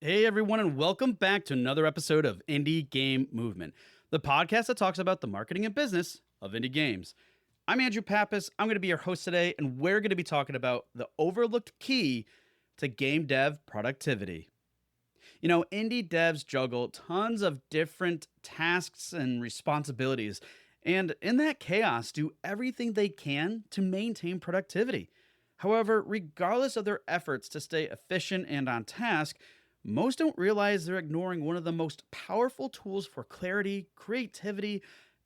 Hey everyone, and welcome back to another episode of Indie Game Movement, the podcast that talks about the marketing and business of indie games. I'm Andrew Pappas. I'm going to be your host today, and we're going to be talking about the overlooked key to game dev productivity. Indie devs juggle tons of different tasks and responsibilities, and in that chaos, do everything they can to maintain productivity. However, regardless of their efforts to stay efficient and on task, most don't realize they're ignoring one of the most powerful tools for clarity, creativity,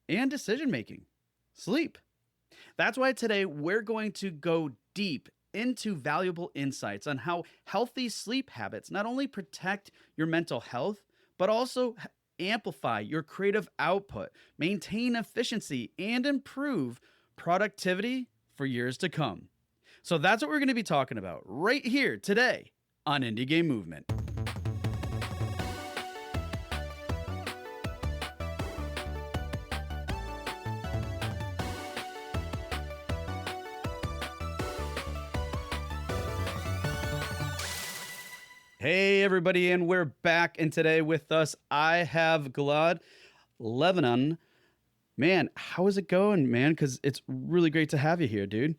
and decision making: sleep. That's why today we're going to go deep into valuable insights on how healthy sleep habits not only protect your mental health, but also amplify your creative output, maintain efficiency, and improve productivity for years to come. So that's what we're going to be talking about right here today on Indie Game Movement. Hey, everybody, and we're back. And today with us, I have Gilad, Levanon. Man, how is it going, man? Because it's really great to have you here, dude.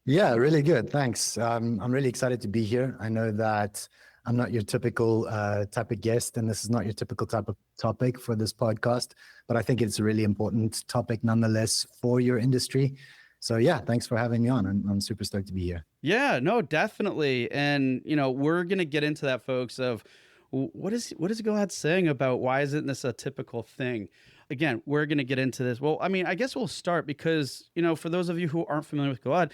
Yeah, really good. Thanks. I'm really excited to be here. I know that I'm not your typical type of guest, and this is not your typical type of topic for this podcast, but I think it's a really important topic nonetheless for your industry. So yeah, thanks for having me on. I'm super stoked to be here. Yeah, no, definitely. And, we're going to get into that, folks, of what is Gilad saying about why isn't this a typical thing? Again, we're going to get into this. Well, I mean, I guess we'll start because, for those of you who aren't familiar with Gilad,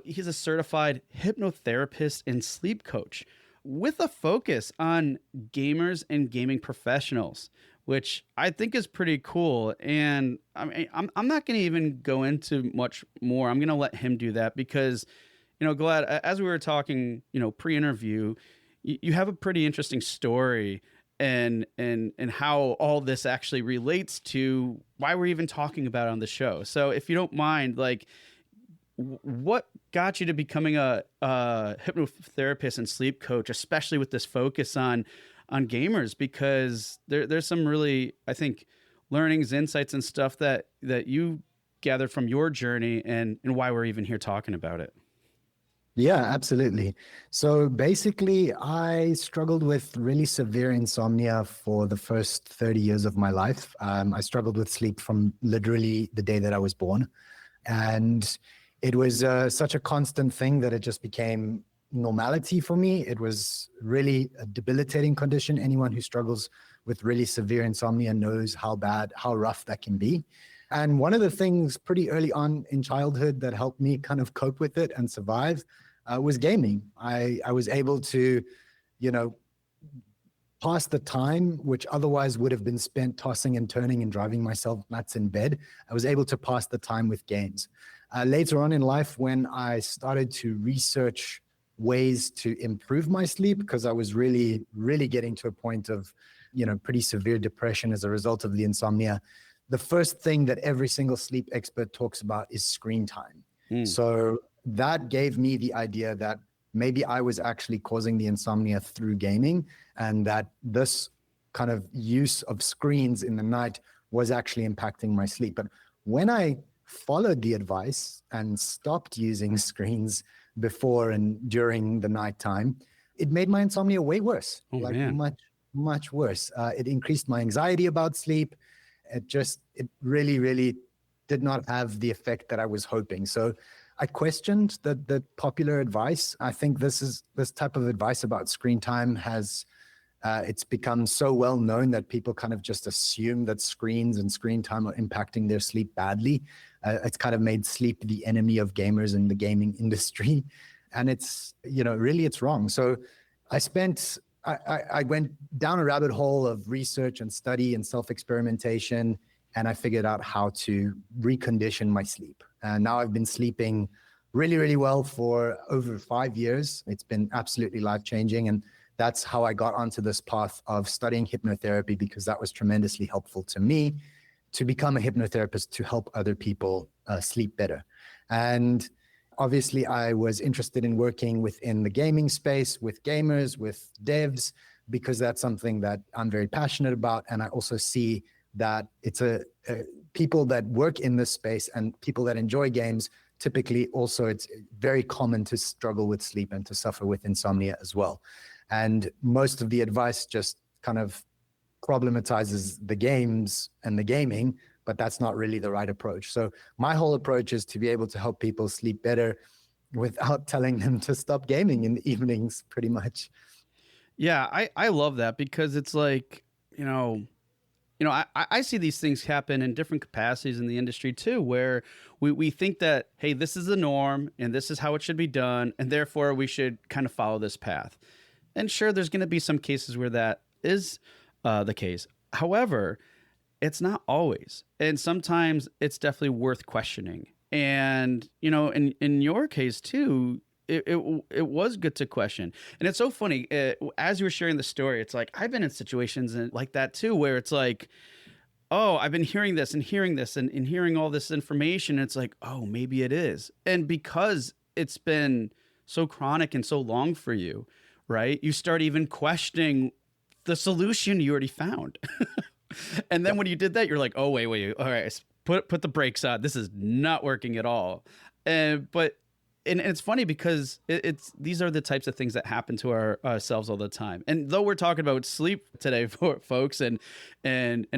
he's a certified hypnotherapist and sleep coach with a focus on gamers and gaming professionals, which I think is pretty cool. And I mean, I'm not going to even go into much more. I'm going to let him do that because, Gilad, as we were talking, pre-interview, you have a pretty interesting story and how all this actually relates to why we're even talking about it on the show. So if you don't mind, like, what got you to becoming a hypnotherapist and sleep coach, especially with this focus on gamers? Because there's some really, I think, learnings, insights, and stuff that you gathered from your journey and why we're even here talking about it. Yeah, absolutely. So basically, I struggled with really severe insomnia for the first 30 years of my life. I struggled with sleep from literally the day that I was born. And it was such a constant thing that it just became normality for me. It was really a debilitating condition. Anyone who struggles with really severe insomnia knows how bad, how rough that can be. And one of the things pretty early on in childhood that helped me kind of cope with it and survive was gaming. I was able to, pass the time, which otherwise would have been spent tossing and turning and driving myself nuts in bed. I was able to pass the time with games. Later on in life, when I started to research ways to improve my sleep, because I was really, really getting to a point of, pretty severe depression as a result of the insomnia, the first thing that every single sleep expert talks about is screen time. So that gave me the idea that maybe I was actually causing the insomnia through gaming, and that this kind of use of screens in the night was actually impacting my sleep. But when I followed the advice and stopped using screens before and during the nighttime, it made my insomnia way worse, much, much worse. It increased my anxiety about sleep. It really, really did not have the effect that I was hoping. So I questioned the popular advice. I think this type of advice about screen time has it's become so well known that people kind of just assume that screens and screen time are impacting their sleep badly. It's kind of made sleep the enemy of gamers in the gaming industry, and it's really it's wrong. So I went down a rabbit hole of research and study and self-experimentation, and I figured out how to recondition my sleep. And now I've been sleeping really, really well for over 5 years. It's been absolutely life-changing. And that's how I got onto this path of studying hypnotherapy, because that was tremendously helpful to me to become a hypnotherapist to help other people sleep better. And Obviously, I was interested in working within the gaming space with gamers, with devs, because that's something that I'm very passionate about. And I also see that it's people that work in this space and people that enjoy games, typically also it's very common to struggle with sleep and to suffer with insomnia as well. And most of the advice just kind of problematizes the games and the gaming, but that's not really the right approach. So my whole approach is to be able to help people sleep better without telling them to stop gaming in the evenings, pretty much. Yeah, I love that because it's like, I see these things happen in different capacities in the industry too, where we think that, hey, this is the norm and this is how it should be done. And therefore we should kind of follow this path. And sure, there's going to be some cases where that is the case. However, it's not always. And sometimes it's definitely worth questioning. And, in your case too, it was good to question. And it's so funny. As you were sharing the story, it's like I've been in situations like that too, where it's like, oh, I've been hearing this and hearing this and hearing all this information. And it's like, oh, maybe it is. And because it's been so chronic and so long for you, right? You start even questioning the solution you already found. And then when you did that, you're like, oh, wait. All right, put the brakes on. This is not working at all. But it's funny because it's these are the types of things that happen to ourselves all the time. And though we're talking about sleep today, for folks, and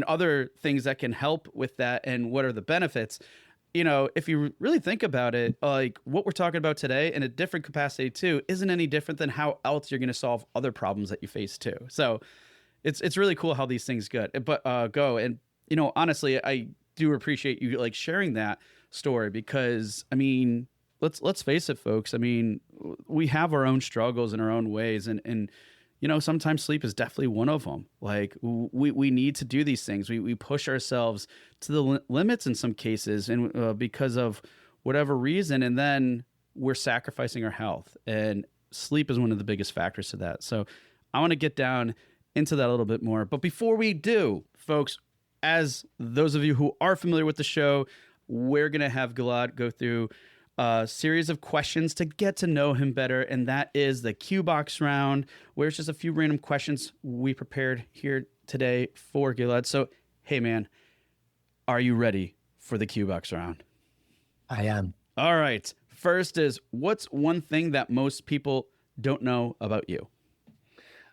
other things that can help with that, and what are the benefits, if you really think about it, like what we're talking about today in a different capacity too, isn't any different than how else you're going to solve other problems that you face too. So it's really cool how these things go. And honestly, I do appreciate you like sharing that story because I mean, let's face it, folks. I mean, we have our own struggles in our own ways, and sometimes sleep is definitely one of them. Like we need to do these things. We push ourselves to the limits in some cases, and because of whatever reason, and then we're sacrificing our health. And sleep is one of the biggest factors to that. So I want to get down into that a little bit more. But before we do, folks, as those of you who are familiar with the show, we're gonna have Gilad go through a series of questions to get to know him better, and that is the Q box round, where it's just a few random questions we prepared here today for Gilad. So, hey man, are you ready for the Q box round? I am. All right. First is, what's one thing that most people don't know about you?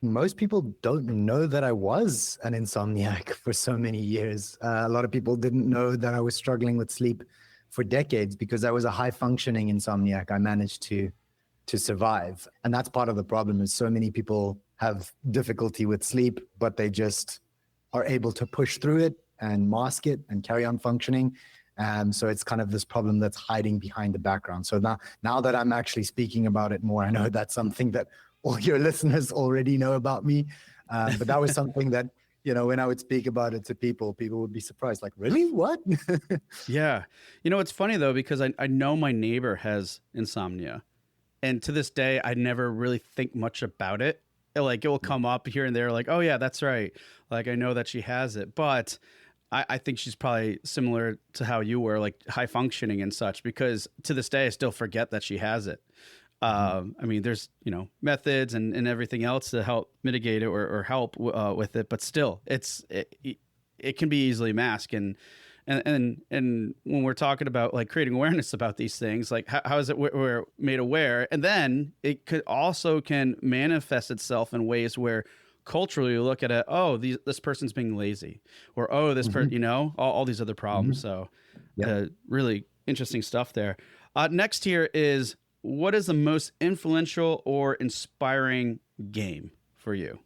Most people don't know that I was an insomniac for so many years. A lot of people didn't know that I was struggling with sleep for decades because I was a high functioning insomniac. I managed to survive. And that's part of the problem is so many people have difficulty with sleep, but they just are able to push through it and mask it and carry on functioning. So it's kind of this problem that's hiding behind the background. So now that I'm actually speaking about it more, I know that's something that all your listeners already know about me. But that was something that, when I would speak about it to people would be surprised. Like, really? What? Yeah. It's funny though, because I know my neighbor has insomnia. And to this day, I never really think much about it. Like it will come up here and there like, oh yeah, that's right. Like I know that she has it. But I think she's probably similar to how you were, like high functioning and such, because to this day, I still forget that she has it. I mean, there's, methods and everything else to help mitigate it or help with it. But still, it can be easily masked. And when we're talking about like creating awareness about these things, like how is it we're made aware? And then it could also can manifest itself in ways where culturally you look at it, oh, this person's being lazy, or oh, this person, all these other problems. So really interesting stuff there. Next here is, what is the most influential or inspiring game for you?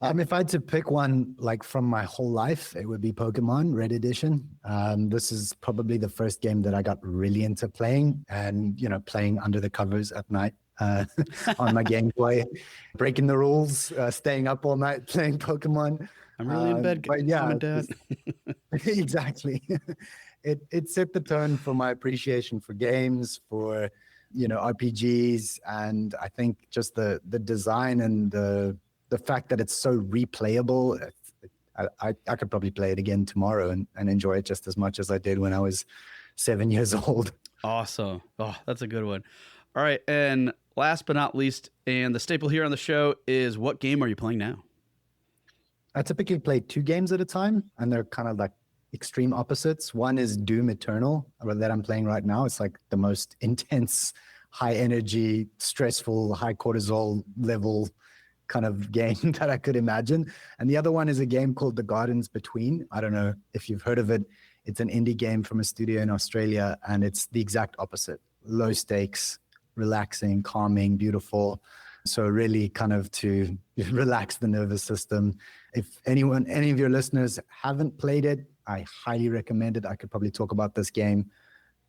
If I had to pick one like from my whole life, it would be Pokemon Red Edition. This is probably the first game that I got really into playing, and playing under the covers at night on my Game Boy, breaking the rules, staying up all night playing Pokemon. I'm really in bed, but yeah, Mom and Dad. exactly. It set the tone for my appreciation for games, for RPGs, and I think just the design and the fact that it's so replayable. I could probably play it again tomorrow and enjoy it just as much as I did when I was 7 years old. Awesome. Oh, that's a good one. All right. And last but not least, and the staple here on the show is, what game are you playing now? I typically play 2 games at a time, and they're kind of like extreme opposites. One is Doom Eternal, that I'm playing right now. It's like the most intense, high energy, stressful, high cortisol level kind of game that I could imagine. And the other one is a game called The Gardens Between. I don't know if you've heard of it. It's an indie game from a studio in Australia, and it's the exact opposite. Low stakes, relaxing, calming, beautiful. So really kind of to relax the nervous system. If any of your listeners haven't played it, I highly recommend it. I could probably talk about this game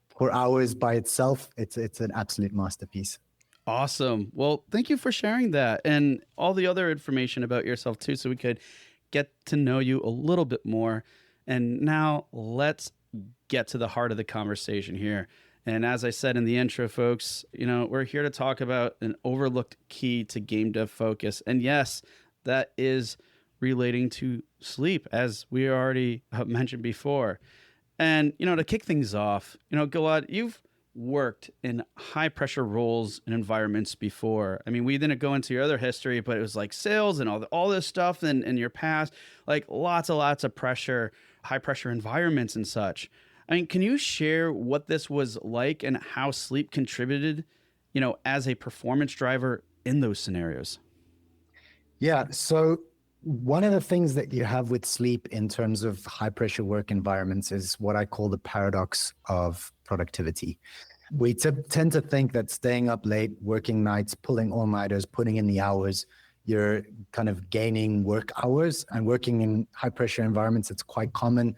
for hours by itself. It's an absolute masterpiece. Awesome. Well, thank you for sharing that and all the other information about yourself too, so we could get to know you a little bit more. And now let's get to the heart of the conversation here. And as I said in the intro, folks, we're here to talk about an overlooked key to game dev focus. And yes, that is relating to sleep, as we already mentioned before. And, to kick things off, Gilad, you've worked in high pressure roles and environments before. I mean, we didn't go into your other history, but it was like sales and all this stuff in your past, like lots of pressure, high pressure environments and such. I mean, can you share what this was like and how sleep contributed, as a performance driver in those scenarios? Yeah. So one of the things that you have with sleep in terms of high pressure work environments is what I call the paradox of productivity. We tend to think that staying up late, working nights, pulling all-nighters, putting in the hours, you're kind of gaining work hours. And working in high pressure environments, it's quite common,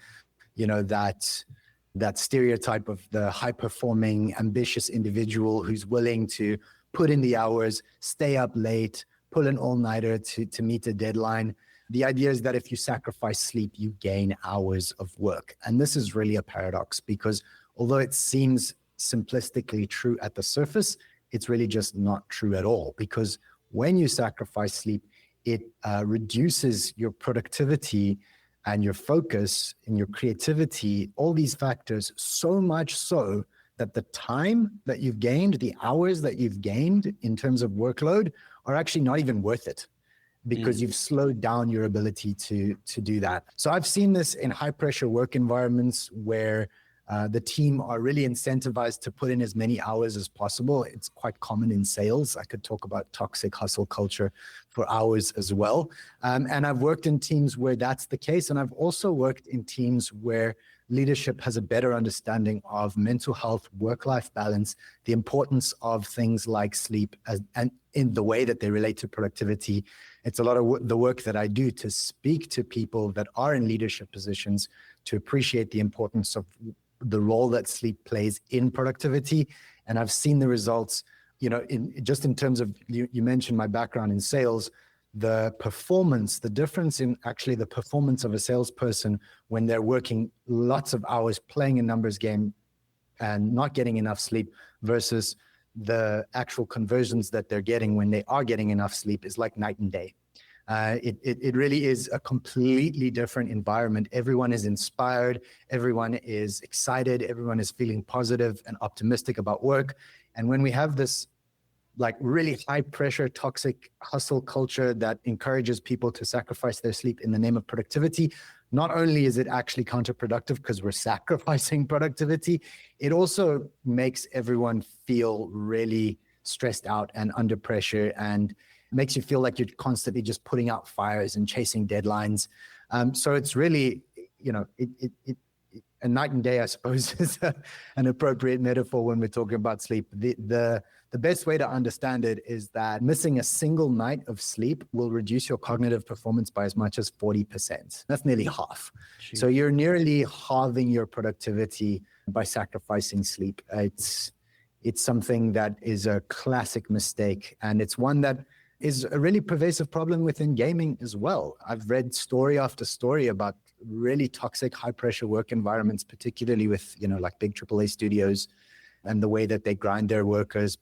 that stereotype of the high performing, ambitious individual who's willing to put in the hours, stay up late, pull an all-nighter to meet a deadline. The idea is that if you sacrifice sleep, you gain hours of work. And this is really a paradox, because although it seems simplistically true at the surface, it's really just not true at all. Because when you sacrifice sleep, it reduces your productivity and your focus and your creativity, all these factors, so much so that the time that you've gained, the hours that you've gained in terms of workload are actually not even worth it, because you've slowed down your ability to do that. So I've seen this in high pressure work environments where the team are really incentivized to put in as many hours as possible. It's quite common in sales. I could talk about toxic hustle culture for hours as well. And I've worked in teams where that's the case. And I've also worked in teams where leadership has a better understanding of mental health, work-life balance, the importance of things like sleep, and in the way that they relate to productivity. It's a lot of the work that I do to speak to people that are in leadership positions to appreciate the importance of the role that sleep plays in productivity. And I've seen the results, in terms of, you mentioned my background in sales, the difference in actually the performance of a salesperson when they're working lots of hours playing a numbers game and not getting enough sleep versus the actual conversions that they're getting when they are getting enough sleep is like night and day. It really is a completely different environment. Everyone is inspired. Everyone is excited. Everyone is feeling positive and optimistic about work. And when we have this like really high pressure, toxic hustle culture that encourages people to sacrifice their sleep in the name of productivity, not only is it actually counterproductive because we're sacrificing productivity, it also makes everyone feel really stressed out and under pressure, and makes you feel like you're constantly just putting out fires and chasing deadlines. So it's really, a night and day, I suppose, is an appropriate metaphor when we're talking about sleep. The best way to understand it is that missing a single night of sleep will reduce your cognitive performance by as much as 40%. That's nearly half. Jeez. So you're nearly halving your productivity by sacrificing sleep. It's something that is a classic mistake, and it's one that is a really pervasive problem within gaming as well. I've read story after story about really toxic, high pressure work environments, particularly with, like big AAA studios and the way that they grind their workers,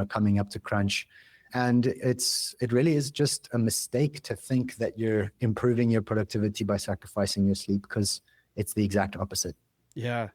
coming up to crunch. And it really is just a mistake to think that you're improving your productivity by sacrificing your sleep, because it's the exact opposite. Yeah.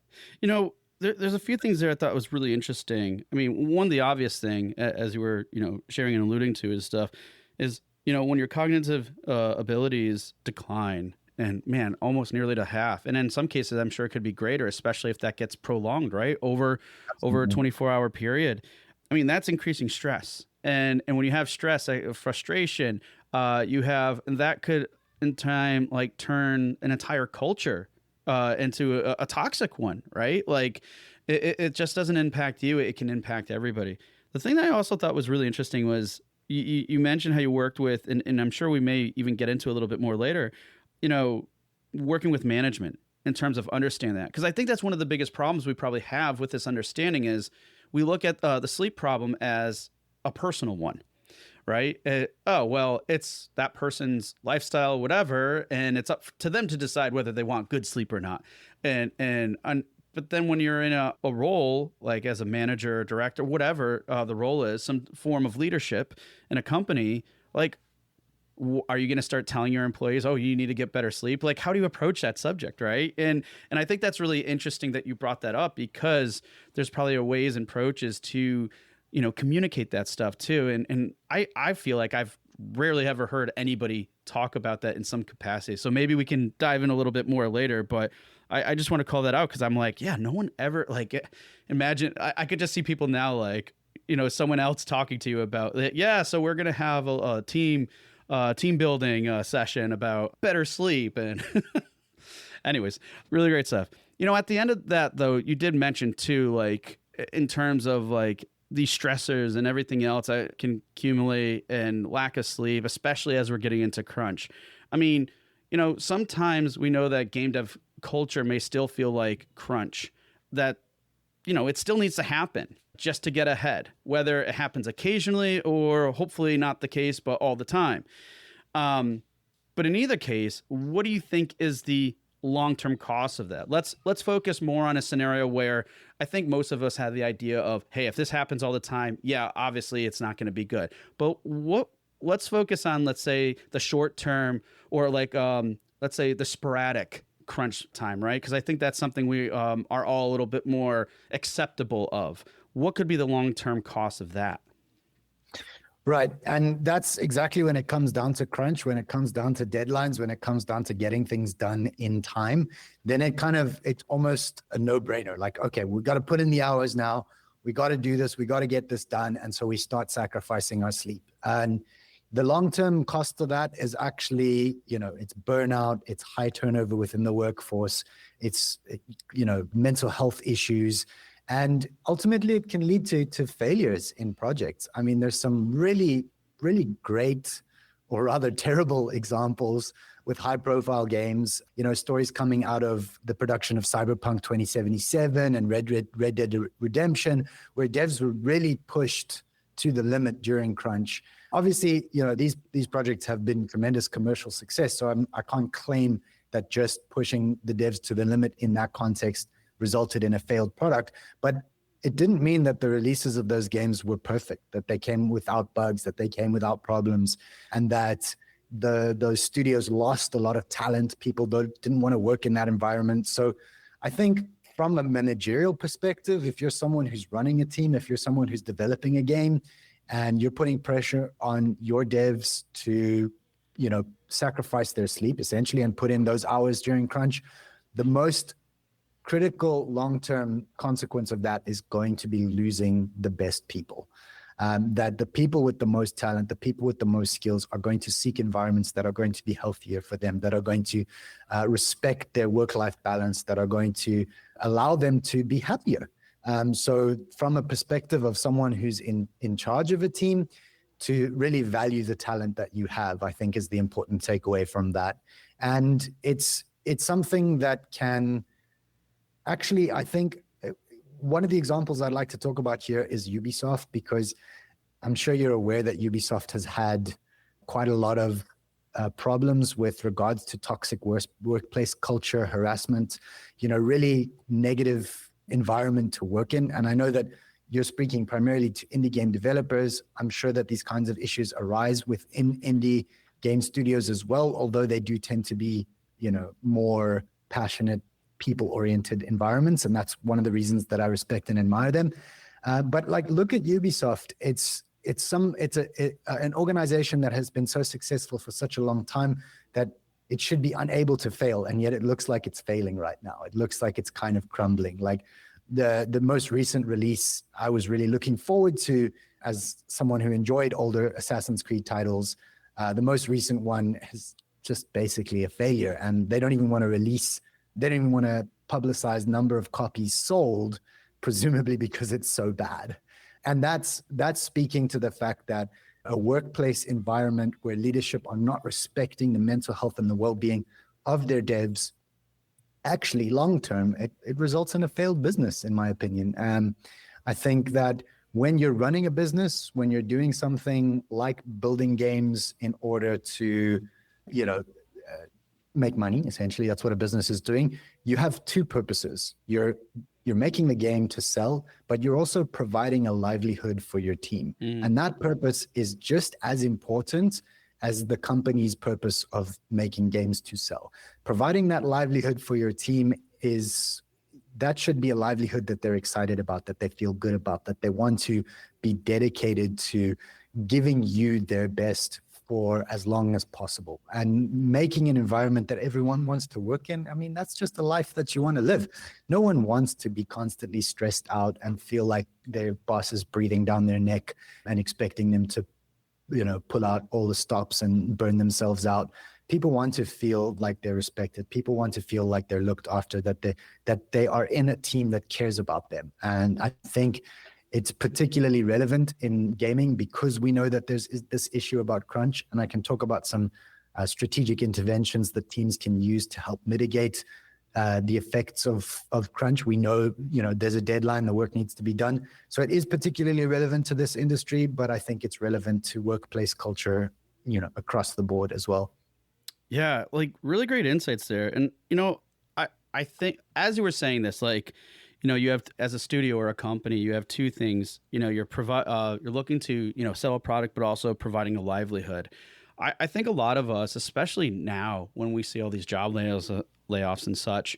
There's a few things there I thought was really interesting. I mean, one, the obvious thing, as you were, sharing and alluding to is stuff, is, when your cognitive abilities decline, and man, almost nearly to half, and in some cases, I'm sure it could be greater, especially if that gets prolonged, right, over a Absolutely. 24-hour period. I mean, that's increasing stress, and when you have stress, frustration, you have, and that could in time like turn an entire culture into a toxic one, right? Like it just doesn't impact you; it can impact everybody. The thing that I also thought was really interesting was you mentioned how you worked with, and I'm sure we may even get into a little bit more later, you know, working with management in terms of understanding that. Because I think that's one of the biggest problems we probably have with this understanding is we look at the sleep problem as a personal one, right? Oh, well, it's that person's lifestyle, whatever, and it's up to them to decide whether they want good sleep or not. But then when you're in a role like as a manager, director, whatever the role is, some form of leadership in a company, like are you going to start telling your employees, oh, you need to get better sleep? Like, how do you approach that subject, right? And I think that's really interesting that you brought that up, because there's probably a ways and approaches to communicate that stuff too. And I feel like I've rarely ever heard anybody talk about that in some capacity. So maybe we can dive in a little bit more later, but I just want to call that out because I'm like, yeah, no one ever like imagine. I could just see people now like someone else talking to you about it. Yeah, so we're gonna have a team building session about better sleep. And anyways, really great stuff. At the end of that though, you did mention too, like in terms of like these stressors and everything else that can accumulate and lack of sleep, especially as we're getting into crunch. I mean, sometimes we know that game dev culture may still feel like crunch, that it still needs to happen just to get ahead, whether it happens occasionally or hopefully not the case, but all the time. But in either case, what do you think is the long-term cost of that? Let's focus more on a scenario where I think most of us have the idea of, hey, if this happens all the time, yeah, obviously it's not going to be good. But let's focus on, let's say, the short term, or like let's say the sporadic crunch time, right? Because I think that's something we are all a little bit more acceptable of. What could be the long-term cost of that? Right. And that's exactly when it comes down to crunch, when it comes down to deadlines, when it comes down to getting things done in time, then it's almost a no-brainer. Like, okay, we've got to put in the hours now. We got to do this. We got to get this done. And so we start sacrificing our sleep. And the long-term cost of that is actually, it's burnout, it's high turnover within the workforce, it's, mental health issues. And ultimately, it can lead to failures in projects. I mean, there's some really, really great, or rather terrible examples with high-profile games. Stories coming out of the production of Cyberpunk 2077 and Red Dead Redemption, where devs were really pushed to the limit during crunch. Obviously, these projects have been tremendous commercial success, so I can't claim that just pushing the devs to the limit in that context resulted in a failed product, but it didn't mean that the releases of those games were perfect, that they came without bugs, that they came without problems, and that those studios lost a lot of talent. People didn't want to work in that environment. So I think from a managerial perspective, if you're someone who's running a team, if you're someone who's developing a game, and you're putting pressure on your devs to, sacrifice their sleep essentially and put in those hours during crunch, the most critical long-term consequence of that is going to be losing the best people. That the people with the most talent, the people with the most skills are going to seek environments that are going to be healthier for them, that are going to respect their work-life balance, that are going to allow them to be happier. So from a perspective of someone who's in charge of a team, to really value the talent that you have, I think is the important takeaway from that. And it's something that can actually, I think one of the examples I'd like to talk about here is Ubisoft, because I'm sure you're aware that Ubisoft has had quite a lot of problems with regards to toxic workplace culture, harassment, really negative environment to work in. And I know that you're speaking primarily to indie game developers. I'm sure that these kinds of issues arise within indie game studios as well, although they do tend to be, more passionate people-oriented environments, and that's one of the reasons that I respect and admire them. But like, look at Ubisoft. It's an organization that has been so successful for such a long time that it should be unable to fail, and yet it looks like it's failing right now. It looks like it's kind of crumbling. Like the most recent release, I was really looking forward to as someone who enjoyed older Assassin's Creed titles. The most recent one is just basically a failure, and they don't even want to publicize number of copies sold, presumably because it's so bad. And that's speaking to the fact that a workplace environment where leadership are not respecting the mental health and the well-being of their devs, actually long-term, it results in a failed business, in my opinion. I think that when you're running a business, when you're doing something like building games in order to, make money, essentially, that's what a business is doing, you have two purposes. You're making the game to sell, but you're also providing a livelihood for your team. And that purpose is just as important as the company's purpose of making games to sell. Providing that livelihood for your team that should be a livelihood that they're excited about, that they feel good about, that they want to be dedicated to giving you their best for as long as possible, and making an environment that everyone wants to work in. I mean, that's just a life that you want to live. No one wants to be constantly stressed out and feel like their boss is breathing down their neck and expecting them to, pull out all the stops and burn themselves out. People want to feel like they're respected. People want to feel like they're looked after, that they are in a team that cares about them. And I think it's particularly relevant in gaming because we know that there's this issue about crunch, and I can talk about some strategic interventions that teams can use to help mitigate the effects of crunch. We know, there's a deadline, the work needs to be done. So it is particularly relevant to this industry, but I think it's relevant to workplace culture, across the board as well. Yeah, like really great insights there. And I think as you were saying this, like, you have, as a studio or a company, you have two things. You're looking to sell a product, but also providing a livelihood. I think a lot of us, especially now when we see all these job layoffs and such,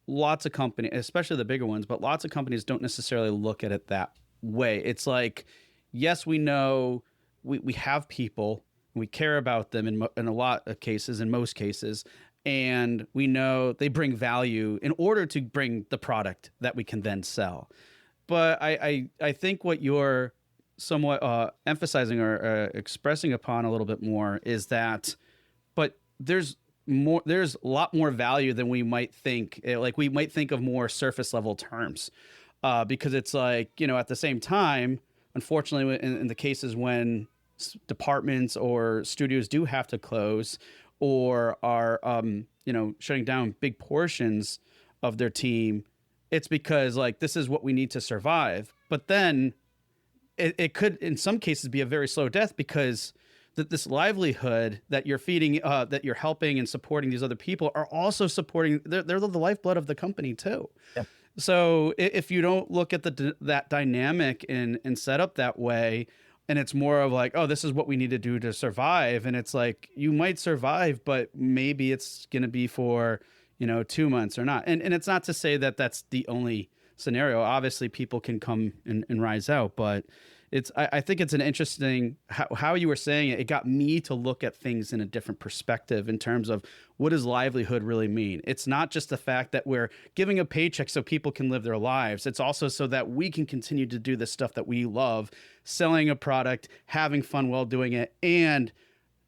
lots of companies, especially the bigger ones, but lots of companies don't necessarily look at it that way. It's like, yes, we know we have people, we care about them in a lot of cases, in most cases, and we know they bring value in order to bring the product that we can then sell. But I think what you're somewhat emphasizing or expressing upon a little bit more is that, but there's a lot more value than we might think. Like, we might think of more surface level terms, because it's like, at the same time, unfortunately, in the cases when departments or studios do have to close or are shutting down big portions of their team, it's because, like, this is what we need to survive. But then it could in some cases be a very slow death, because this livelihood that you're feeding, that you're helping and supporting these other people, are also supporting, they're the lifeblood of the company too. Yeah. So if you don't look at that dynamic and set up that way, and it's more of like, oh, this is what we need to do to survive. And it's like, you might survive, but maybe it's going to be for, 2 months or not. And it's not to say that that's the only scenario. Obviously, people can come and rise out, but I think it's an interesting, how you were saying it. It got me to look at things in a different perspective in terms of, what does livelihood really mean? It's not just the fact that we're giving a paycheck so people can live their lives. It's also so that we can continue to do the stuff that we love, selling a product, having fun while doing it, and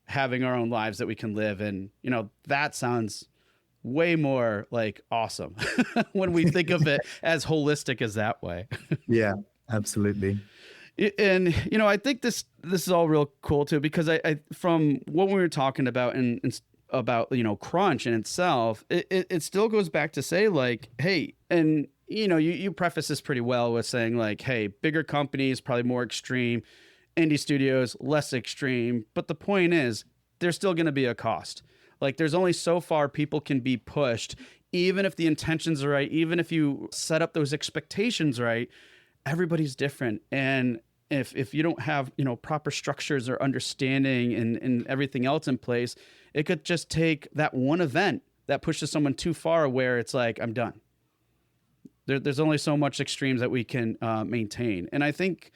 having our own lives that we can live. And, that sounds way more like awesome when we think of it as holistic as that way. Yeah, absolutely. And I think this is all real cool too, because I from what we were talking about and about crunch in itself, it still goes back to say, like, hey, and you preface this pretty well with saying, like, hey, bigger companies probably more extreme, indie studios less extreme, but the point is, there's still going to be a cost. Like, there's only so far people can be pushed, even if the intentions are right, even if you set up those expectations right. Everybody's different, and if you don't have proper structures or understanding and everything else in place, it could just take that one event that pushes someone too far where it's like, I'm done. There's only so much extremes that we can maintain. And I think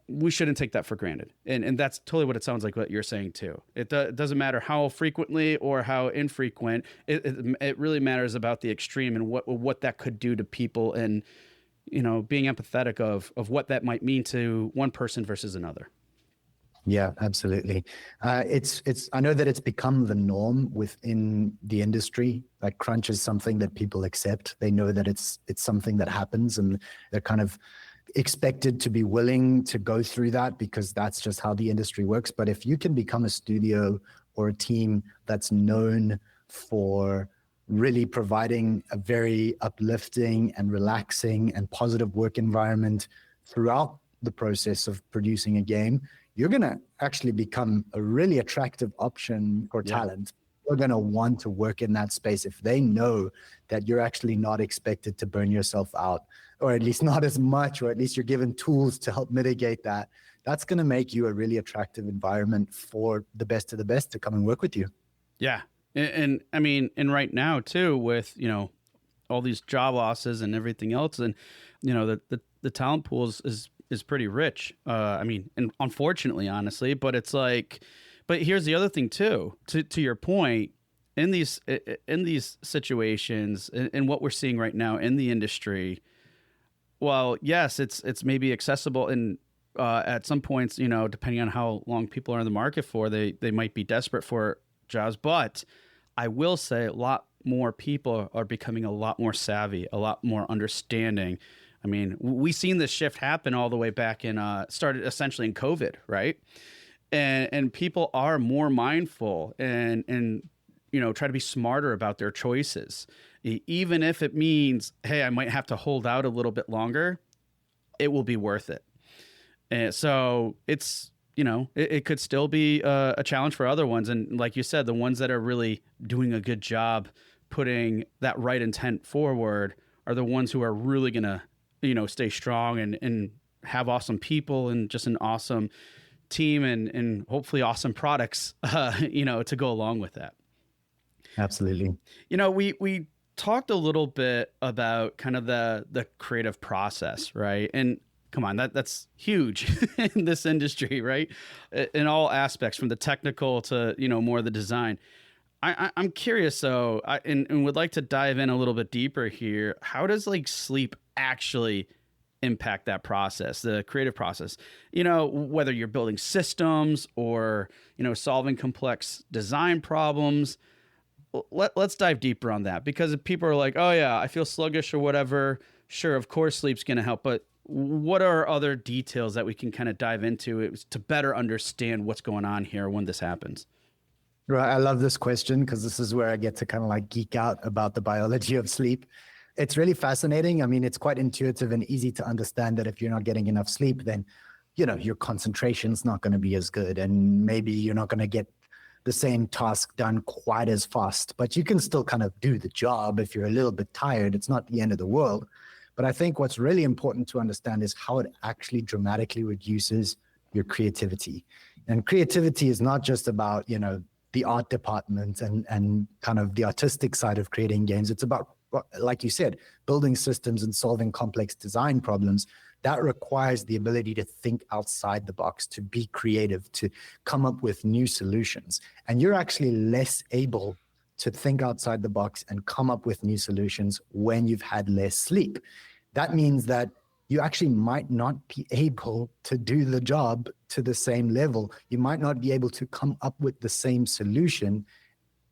we shouldn't take that for granted. And that's totally what it sounds like what you're saying too. It doesn't matter how frequently or how infrequent, it really matters about the extreme and what that could do to people, and, you know, being empathetic of what that might mean to one person versus another. Yeah, absolutely. I know that it's become the norm within the industry. Like crunch is something that people accept. They know that it's something that happens, and they're kind of expected to be willing to go through that because that's just how the industry works. But if you can become a studio or a team that's known for really providing a very uplifting and relaxing and positive work environment throughout the process of producing a game, you're going to actually become a really attractive option for talent. You're going to want to work in that space if they know that you're actually not expected to burn yourself out, or at least not as much, or at least you're given tools to help mitigate that. That's going to make you a really attractive environment for the best of the best to come and work with you. Yeah. And I mean, and right now too, with, you know, all these job losses and everything else, and, you know, the talent pool is pretty rich. I mean, and unfortunately, honestly, but it's like, but here's the other thing too, to your point, in these situations and what we're seeing right now in the industry, well, yes, it's maybe accessible, and at some points, you know, depending on how long people are in the market for, they might be desperate for jobs. But I will say a lot more people are becoming a lot more savvy, a lot more understanding. I mean, we've seen this shift happen all the way back in, started essentially in COVID, right? And people are more mindful and, you know, try to be smarter about their choices. Even if it means, hey, I might have to hold out a little bit longer, it will be worth it. And so it's, you know, it could still be a challenge for other ones. And like you said, the ones that are really doing a good job putting that right intent forward are the ones who are really going to, you know, stay strong and have awesome people and just an awesome team and hopefully awesome products, you know, to go along with that. Absolutely. You know, we talked a little bit about kind of the creative process, right? And come on, that's huge in this industry, right? In all aspects, from the technical to, you know, more of the design. I'm curious, though, and would like to dive in a little bit deeper here. How does like sleep actually impact that process, the creative process? You know, whether you're building systems or, you know, solving complex design problems. Let's dive deeper on that, because if people are like, oh yeah, I feel sluggish or whatever, sure, of course sleep's going to help, but what are other details that we can kind of dive into to better understand what's going on here when this happens? Right. I love this question because this is where I get to kind of like geek out about the biology of sleep. It's really fascinating. I mean, it's quite intuitive and easy to understand that if you're not getting enough sleep, then, you know, your concentration's not going to be as good, and maybe you're not going to get the same task done quite as fast, but you can still kind of do the job. If you're a little bit tired, it's not the end of the world. But I think what's really important to understand is how it actually dramatically reduces your creativity. And creativity is not just about, you know, the art department and kind of the artistic side of creating games. It's about, like you said, building systems and solving complex design problems. That requires the ability to think outside the box, to be creative, to come up with new solutions. And you're actually less able to think outside the box and come up with new solutions when you've had less sleep. That means that you actually might not be able to do the job to the same level. You might not be able to come up with the same solution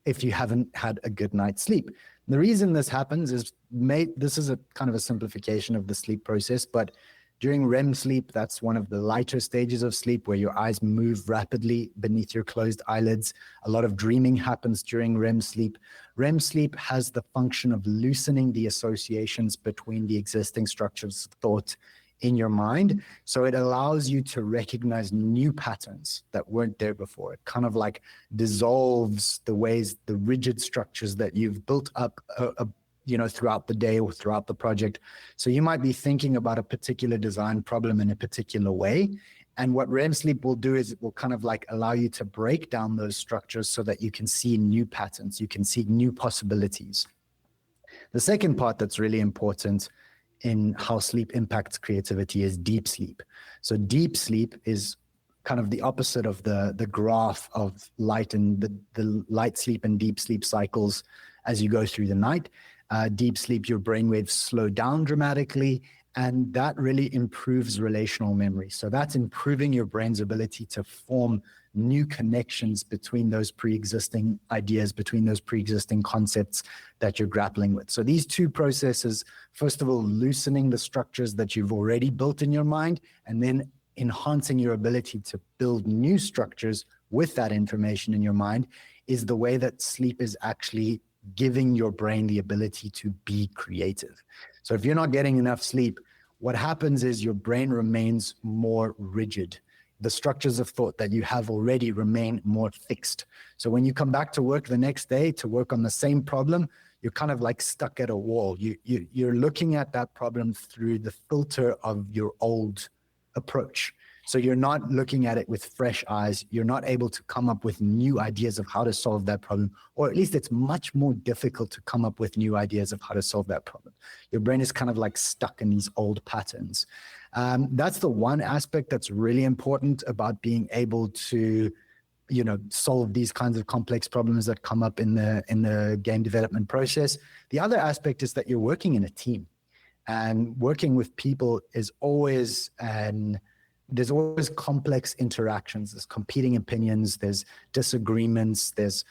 if you haven't had a good night's sleep. The reason this happens is, this is a kind of a simplification of the sleep process, but during REM sleep, that's one of the lighter stages of sleep where your eyes move rapidly beneath your closed eyelids. A lot of dreaming happens during REM sleep. REM sleep has the function of loosening the associations between the existing structures of thought in your mind. So it allows you to recognize new patterns that weren't there before. It kind of like dissolves the rigid structures that you've built up throughout the day or throughout the project. So you might be thinking about a particular design problem in a particular way, And what REM sleep will do is it will kind of like allow you to break down those structures so that you can see new patterns, you can see new possibilities. The second part that's really important in how sleep impacts creativity is deep sleep. So deep sleep is kind of the opposite of the graph of light and the light sleep and deep sleep cycles as you go through the night. Deep sleep, your brainwaves slow down dramatically, and that really improves relational memory. So that's improving your brain's ability to form new connections between those pre-existing ideas, between those pre-existing concepts that you're grappling with. So these two processes, first of all, loosening the structures that you've already built in your mind, and then enhancing your ability to build new structures with that information in your mind, is the way that sleep is actually giving your brain the ability to be creative. So if you're not getting enough sleep, what happens is your brain remains more rigid. The structures of thought that you have already remain more fixed. So when you come back to work the next day to work on the same problem, you're kind of like stuck at a wall. You're looking at that problem through the filter of your old approach. So you're not looking at it with fresh eyes. You're not able to come up with new ideas of how to solve that problem, or at least it's much more difficult to come up with new ideas of how to solve that problem. Your brain is kind of like stuck in these old patterns. That's the one aspect that's really important about being able to, solve these kinds of complex problems that come up in the game development process. The other aspect is that you're working in a team, and working with people is always there's always complex interactions. There's competing opinions, there's disagreements, there's,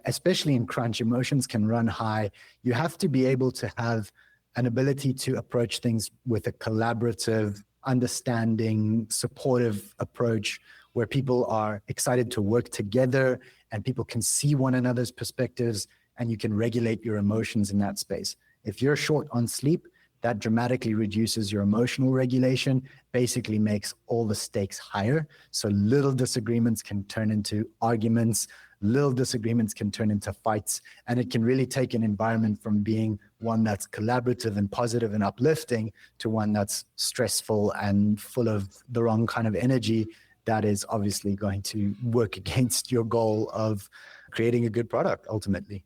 especially in crunch, emotions can run high. You have to be able to have an ability to approach things with a collaborative, understanding, supportive approach where people are excited to work together and people can see one another's perspectives, and you can regulate your emotions in that space. If you're short on sleep, that dramatically reduces your emotional regulation, basically makes all the stakes higher. So little disagreements can turn into arguments, little disagreements can turn into fights, and it can really take an environment from being one that's collaborative and positive and uplifting to one that's stressful and full of the wrong kind of energy that is obviously going to work against your goal of creating a good product ultimately.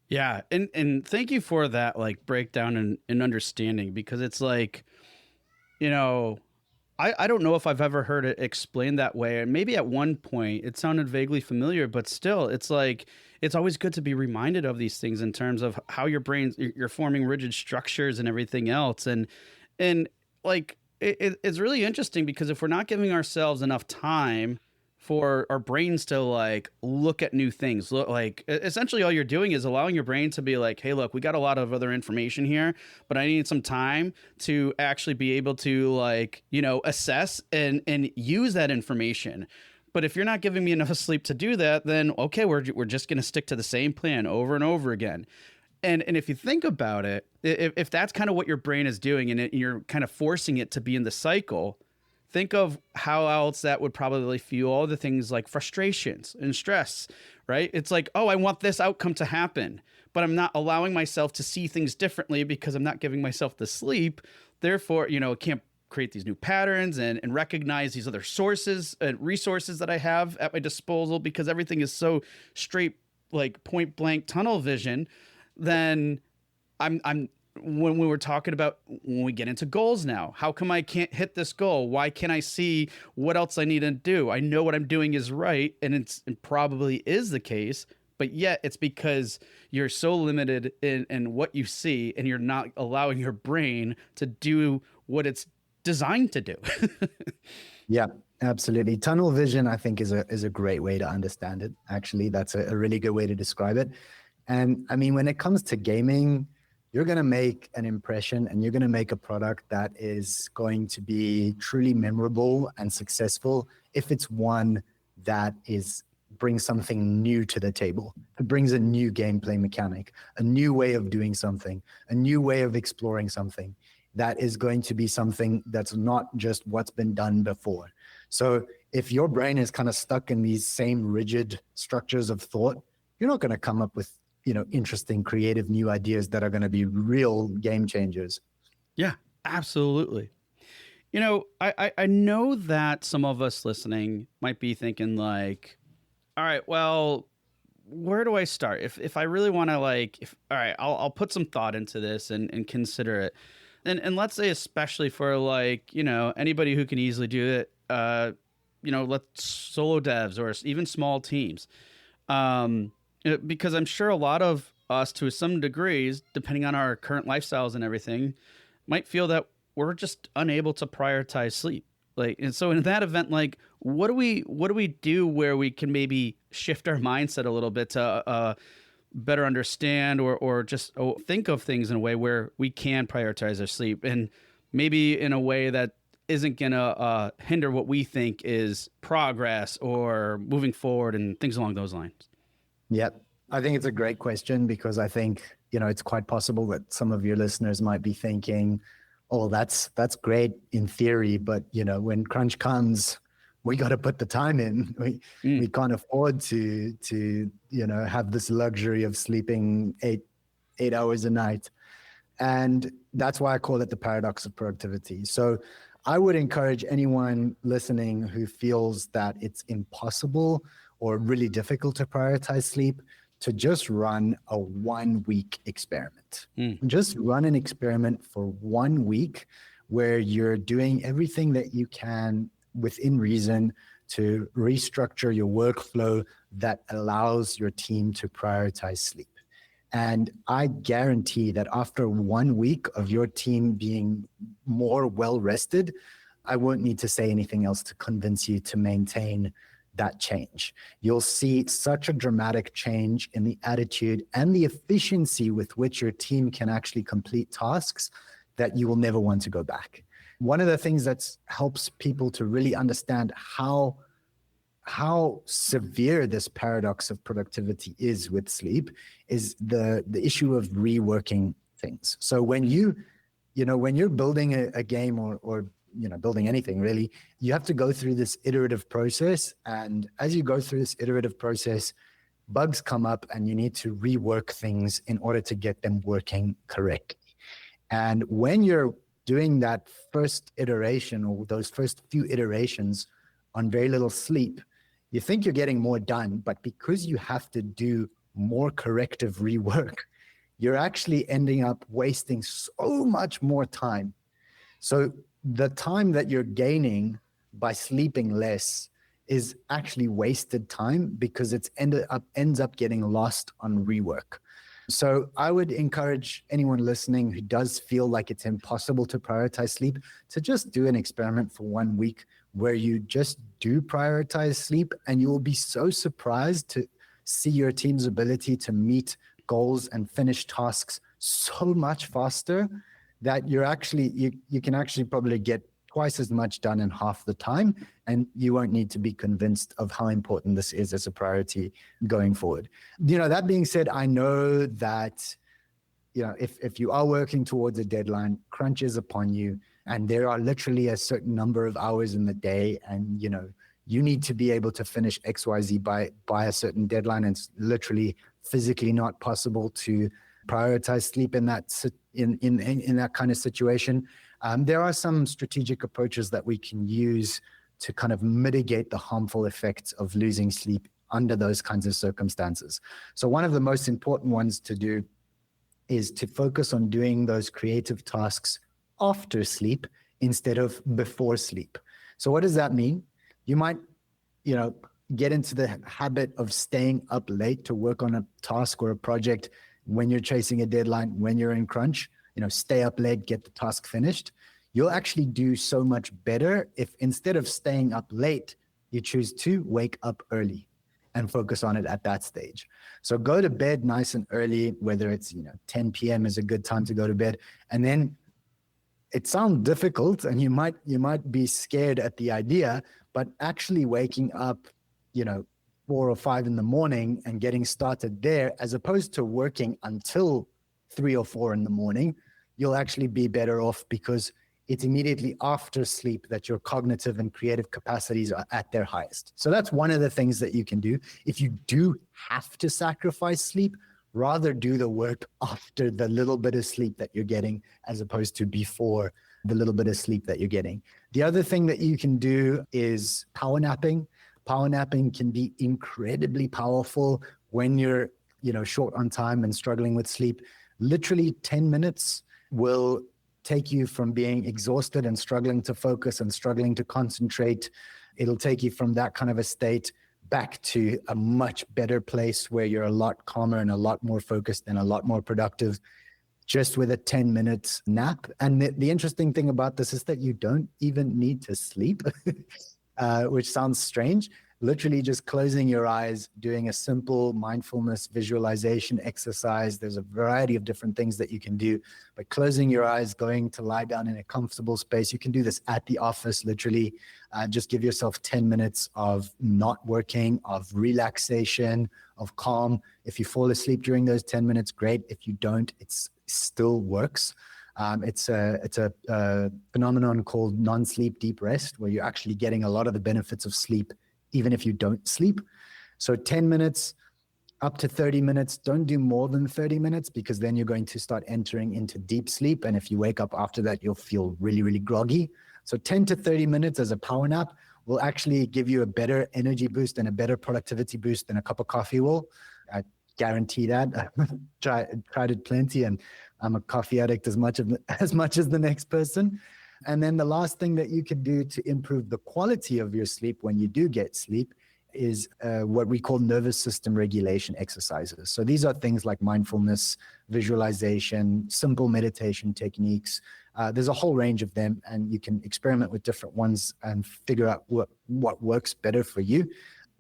Yeah, and thank you for that like breakdown and understanding, because it's like, you know, I don't know if I've ever heard it explained that way. And maybe at one point it sounded vaguely familiar, but still, it's like it's always good to be reminded of these things in terms of how your brain, you're forming rigid structures and everything else. And like it's really interesting, because if we're not giving ourselves enough time for our brains to like look at new things, look, like essentially all you're doing is allowing your brain to be like, hey, look, we got a lot of other information here, but I need some time to actually be able to like, assess and use that information. But if you're not giving me enough sleep to do that, then okay, we're just going to stick to the same plan over and over again. And if you think about it, if that's kind of what your brain is doing, and you're kind of forcing it to be in the cycle, think of how else that would probably fuel all the things like frustrations and stress, right? It's like, oh, I want this outcome to happen, but I'm not allowing myself to see things differently because I'm not giving myself the sleep. Therefore, it can't create these new patterns and recognize these other sources and resources that I have at my disposal, because everything is so straight, like point blank tunnel vision. Then I'm when we were talking about when we get into goals now, how come I can't hit this goal? Why can't I see what else I need to do? I know what I'm doing is right, and it probably is the case, but yet it's because you're so limited in what you see, and you're not allowing your brain to do what it's designed to do. Yeah, absolutely. Tunnel vision, I think, is a great way to understand it. Actually, that's a really good way to describe it. And I mean, when it comes to gaming, you're going to make an impression and you're going to make a product that is going to be truly memorable and successful if it's one that brings something new to the table. It brings a new gameplay mechanic, a new way of doing something, a new way of exploring something that is going to be something that's not just what's been done before. So if your brain is kind of stuck in these same rigid structures of thought, you're not going to come up with interesting, creative new ideas that are going to be real game changers. Yeah, absolutely. I know that some of us listening might be thinking like, all right, well, where do I start? If I really want to like, if all right, I'll put some thought into this and consider it. And let's say especially for like, anybody who can easily do it, let's solo devs or even small teams. Because I'm sure a lot of us, to some degrees, depending on our current lifestyles and everything, might feel that we're just unable to prioritize sleep. Like, and so in that event, like, what do we do where we can maybe shift our mindset a little bit to better understand or just think of things in a way where we can prioritize our sleep, and maybe in a way that isn't gonna hinder what we think is progress or moving forward and things along those lines. Yep. I think it's a great question because I think, it's quite possible that some of your listeners might be thinking, oh, that's great in theory, but when crunch comes, we got to put the time in. We Mm. can't afford to have this luxury of sleeping eight hours a night. And that's why I call it the paradox of productivity. So I would encourage anyone listening who feels that it's impossible or really difficult to prioritize sleep to just run a 1 week experiment. Mm. Just run an experiment for 1 week where you're doing everything that you can within reason to restructure your workflow that allows your team to prioritize sleep. And I guarantee that after 1 week of your team being more well rested, I won't need to say anything else to convince you to maintain that change. You'll see such a dramatic change in the attitude and the efficiency with which your team can actually complete tasks that you will never want to go back. One of the things that helps people to really understand how severe this paradox of productivity is with sleep is the issue of reworking things. So when you're building a game or building anything really, you have to go through this iterative process. And as you go through this iterative process, bugs come up and you need to rework things in order to get them working correctly. And when you're doing that first iteration or those first few iterations on very little sleep, you think you're getting more done, but because you have to do more corrective rework, you're actually ending up wasting so much more time. So the time that you're gaining by sleeping less is actually wasted time because it's ends up getting lost on rework. So I would encourage anyone listening who does feel like it's impossible to prioritize sleep to just do an experiment for 1 week where you just do prioritize sleep, and you will be so surprised to see your team's ability to meet goals and finish tasks so much faster that you can actually probably get twice as much done in half the time, and you won't need to be convinced of how important this is as a priority going forward. That being said, I know that if you are working towards a deadline, crunch is upon you, and there are literally a certain number of hours in the day, and you need to be able to finish XYZ by a certain deadline, and it's literally physically not possible to prioritize sleep in that kind of situation. There are some strategic approaches that we can use to kind of mitigate the harmful effects of losing sleep under those kinds of circumstances. So one of the most important ones to do is to focus on doing those creative tasks after sleep instead of before sleep. So what does that mean? You might, get into the habit of staying up late to work on a task or a project when you're chasing a deadline, when you're in crunch, stay up late, get the task finished. You'll actually do so much better if instead of staying up late, you choose to wake up early and focus on it at that stage. So go to bed nice and early, whether it's 10 p.m. is a good time to go to bed. And then it sounds difficult and you might be scared at the idea, but actually waking up, 4 or 5 in the morning and getting started there, as opposed to working until 3 or 4 in the morning, you'll actually be better off because it's immediately after sleep that your cognitive and creative capacities are at their highest. So that's one of the things that you can do. If you do have to sacrifice sleep, rather do the work after the little bit of sleep that you're getting as opposed to before the little bit of sleep that you're getting. The other thing that you can do is power napping. Power napping can be incredibly powerful when you're, short on time and struggling with sleep. Literally 10 minutes will take you from being exhausted and struggling to focus and struggling to concentrate. It'll take you from that kind of a state back to a much better place where you're a lot calmer and a lot more focused and a lot more productive just with a 10 minute nap. And the interesting thing about this is that you don't even need to sleep, which sounds strange. Literally just closing your eyes, doing a simple mindfulness visualization exercise. There's a variety of different things that you can do, but closing your eyes, going to lie down in a comfortable space. You can do this at the office, literally. Just give yourself 10 minutes of not working, of relaxation, of calm. If you fall asleep during those 10 minutes, great. If you don't, it still works. It's a phenomenon called non-sleep deep rest, where you're actually getting a lot of the benefits of sleep even if you don't sleep. So 10 minutes up to 30 minutes. Don't do more than 30 minutes, because then you're going to start entering into deep sleep. And if you wake up after that, you'll feel really, really groggy. So 10 to 30 minutes as a power nap will actually give you a better energy boost and a better productivity boost than a cup of coffee will. I guarantee that. Tried it plenty, and I'm a coffee addict as much as the next person. And then the last thing that you can do to improve the quality of your sleep when you do get sleep is what we call nervous system regulation exercises. So these are things like mindfulness, visualization, simple meditation techniques. There's a whole range of them, and you can experiment with different ones and figure out what works better for you.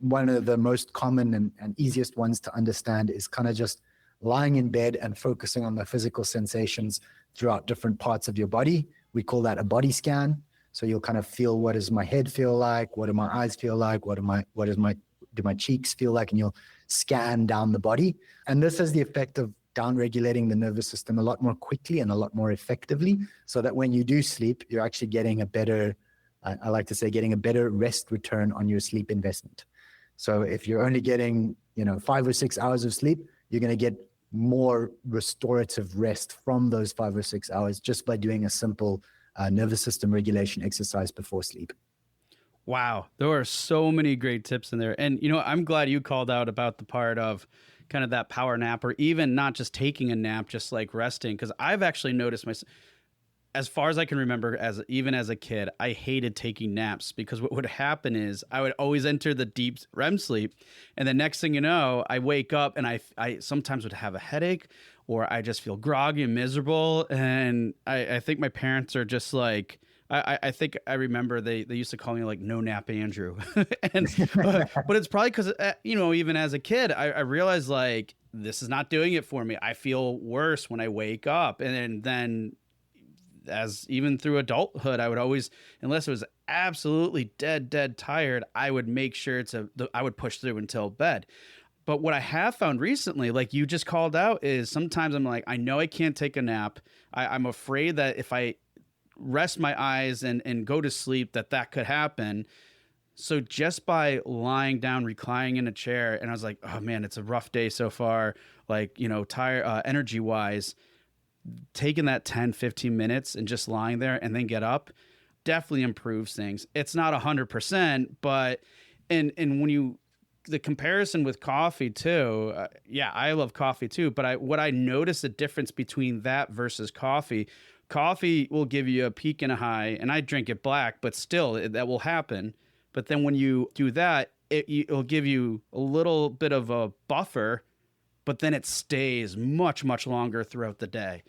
One of the most common and easiest ones to understand is kind of just lying in bed and focusing on the physical sensations throughout different parts of your body. We call that a body scan. So you'll kind of feel, what does my head feel like? What do my eyes feel like? Do my cheeks feel like? And you'll scan down the body. And this has the effect of down-regulating the nervous system a lot more quickly and a lot more effectively, so that when you do sleep, you're actually getting a better, I like to say, getting a better rest return on your sleep investment. So if you're only getting, 5 or 6 hours of sleep, you're going to get more restorative rest from those 5 or 6 hours just by doing a simple nervous system regulation exercise before sleep. Wow, there are so many great tips in there. And, I'm glad you called out about the part of kind of that power nap, or even not just taking a nap, just like resting. Because I've actually noticed as far as I can remember, even as a kid, I hated taking naps, because what would happen is I would always enter the deep REM sleep. And the next thing you know, I wake up and I sometimes would have a headache, or I just feel groggy and miserable. And I think my parents are just like, I think I remember they used to call me like no nap Andrew. And but it's probably because, even as a kid, I realized like this is not doing it for me. I feel worse when I wake up. And then as even through adulthood, I would always, unless it was absolutely dead tired, I would make sure I would push through until bed. But what I have found recently, like you just called out, is sometimes I'm like, I know I can't take a nap. I'm afraid that if I rest my eyes and go to sleep, that could happen. So just by lying down, reclining in a chair, and I was like, oh man, it's a rough day so far, like, tired, energy wise, taking that 10, 15 minutes and just lying there and then get up definitely improves things. It's not 100%, but, and when the comparison with coffee too, I love coffee too, but what I notice the difference between that versus coffee will give you a peak and a high, and I drink it black, but still that will happen. But then when you do that, it'll give you a little bit of a buffer, but then it stays much, much longer throughout the day.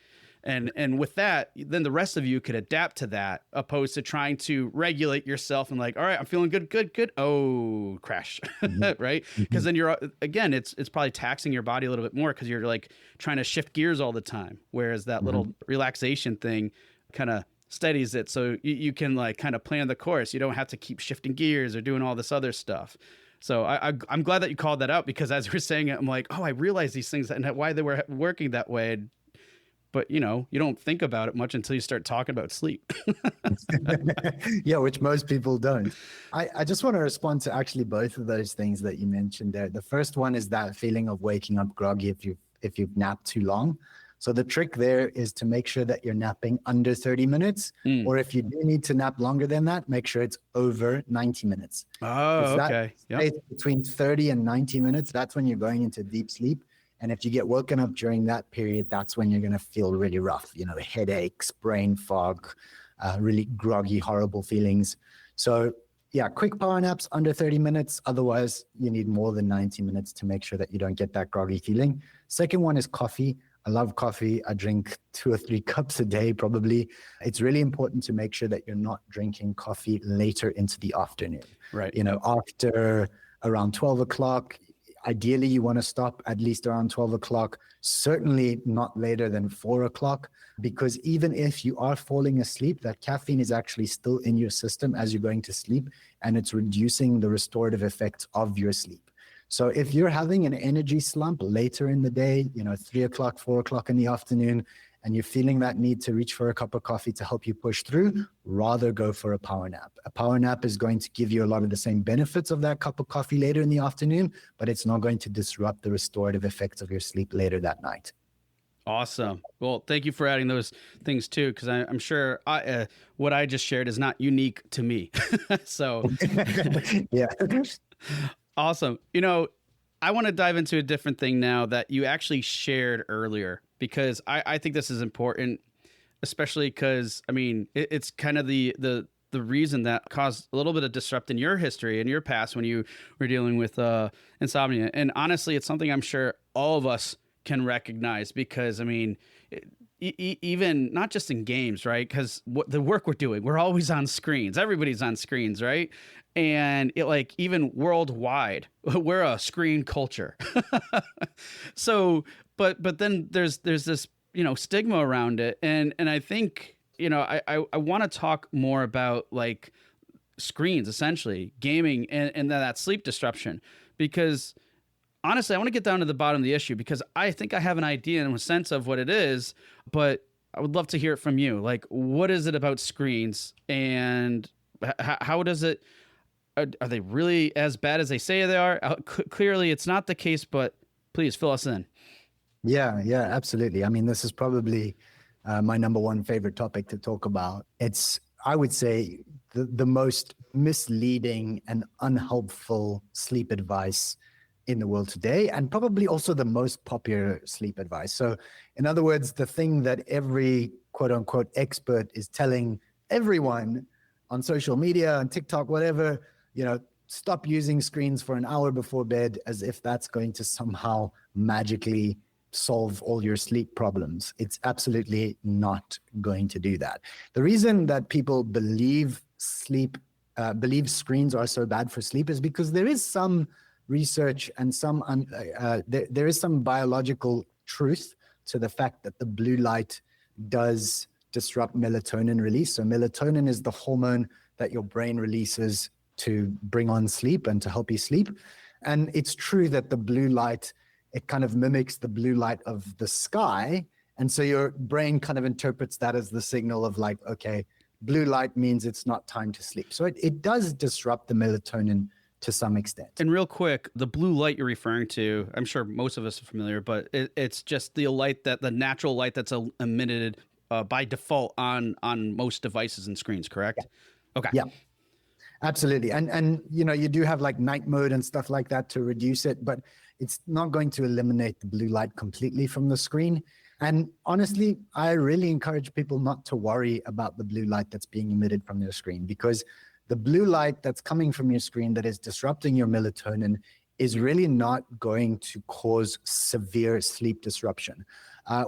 And with that, then the rest of you could adapt to that, opposed to trying to regulate yourself and like, all right, I'm feeling good. Oh, crash. Mm-hmm. Right. Because then again, it's probably taxing your body a little bit more, because you're like trying to shift gears all the time. Whereas that little relaxation thing kind of steadies it. So you can like kind of plan the course. You don't have to keep shifting gears or doing all this other stuff. So I'm glad that you called that out, because as we're saying it, I'm like, oh, I realize these things and why they were working that way. But, you don't think about it much until you start talking about sleep. Yeah, which most people don't. I just want to respond to actually both of those things that you mentioned there. The first one is that feeling of waking up groggy if you've napped too long. So the trick there is to make sure that you're napping under 30 minutes, Mm. or if you do need to nap longer than that, make sure it's over 90 minutes. Oh, It's that okay. Yep. space between 30 and 90 minutes. That's when you're going into deep sleep. And if you get woken up during that period, that's when you're going to feel really rough, headaches, brain fog, really groggy, horrible feelings. So yeah, quick power naps under 30 minutes. Otherwise, you need more than 90 minutes to make sure that you don't get that groggy feeling. Second one is coffee. I love coffee. I drink 2 or 3 cups a day, probably. It's really important to make sure that you're not drinking coffee later into the afternoon. Right. After around 12 o'clock, ideally you want to stop at least around 12 o'clock, certainly not later than 4 o'clock, because even if you are falling asleep, that caffeine is actually still in your system as you're going to sleep, and it's reducing the restorative effects of your sleep. So if you're having an energy slump later in the day, 3 o'clock, 4 o'clock in the afternoon, and you're feeling that need to reach for a cup of coffee to help you push through, rather go for a power nap. A power nap is going to give you a lot of the same benefits of that cup of coffee later in the afternoon, but it's not going to disrupt the restorative effects of your sleep later that night. Awesome. Well, thank you for adding those things too, because I'm sure what I just shared is not unique to me. So Yeah. awesome. I want to dive into a different thing now that you actually shared earlier, because I think this is important, especially because, it's kind of the reason that caused a little bit of disrupt in your history and your past when you were dealing with insomnia. And honestly, it's something I'm sure all of us can recognize, because even not just in games, right? Because the work we're doing, we're always on screens. Everybody's on screens, right? And even worldwide, we're a screen culture. So, but then there's this stigma around it, and I think I want to talk more about screens, essentially gaming, and that sleep disruption, because honestly, I want to get down to the bottom of the issue, because I think I have an idea and a sense of what it is, but I would love to hear it from you. What is it about screens, and how does it, are they really as bad as they say they are? Clearly, it's not the case, but please fill us in. Yeah, absolutely. This is probably my number one favorite topic to talk about. It's, I would say, the most misleading and unhelpful sleep advice in the world today, and probably also the most popular sleep advice. So in other words, the thing that every quote unquote expert is telling everyone on social media and TikTok, whatever, stop using screens for an hour before bed, as if that's going to somehow magically solve all your sleep problems. It's absolutely not going to do that. The reason that people believe screens are so bad for sleep is because there is some research and there is some biological truth to the fact that the blue light does disrupt melatonin release. So melatonin is the hormone that your brain releases to bring on sleep and to help you sleep. And it's true that the blue light, it kind of mimics the blue light of the sky. And so your brain kind of interprets that as the signal of okay, blue light means it's not time to sleep. So it does disrupt the melatonin to some extent. And real quick, the blue light you're referring to, I'm sure most of us are familiar, but it's just the natural light that's emitted by default on most devices and screens, correct? Yeah. Okay. Yeah, absolutely. And you do have night mode and stuff like that to reduce it, but it's not going to eliminate the blue light completely from the screen. And honestly, I really encourage people not to worry about the blue light that's being emitted from their screen, because the blue light that's coming from your screen that is disrupting your melatonin is really not going to cause severe sleep disruption.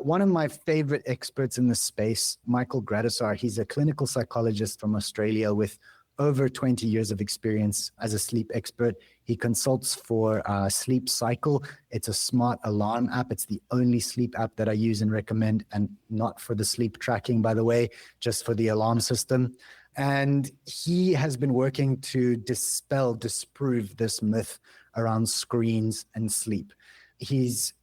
One of my favorite experts in this space, Michael Gradisar, he's a clinical psychologist from Australia with over 20 years of experience as a sleep expert. He consults for Sleep Cycle. It's a smart alarm app. It's the only sleep app that I use and recommend, and not for the sleep tracking, by the way, just for the alarm system. And he has been working to disprove this myth around screens and sleep. He's,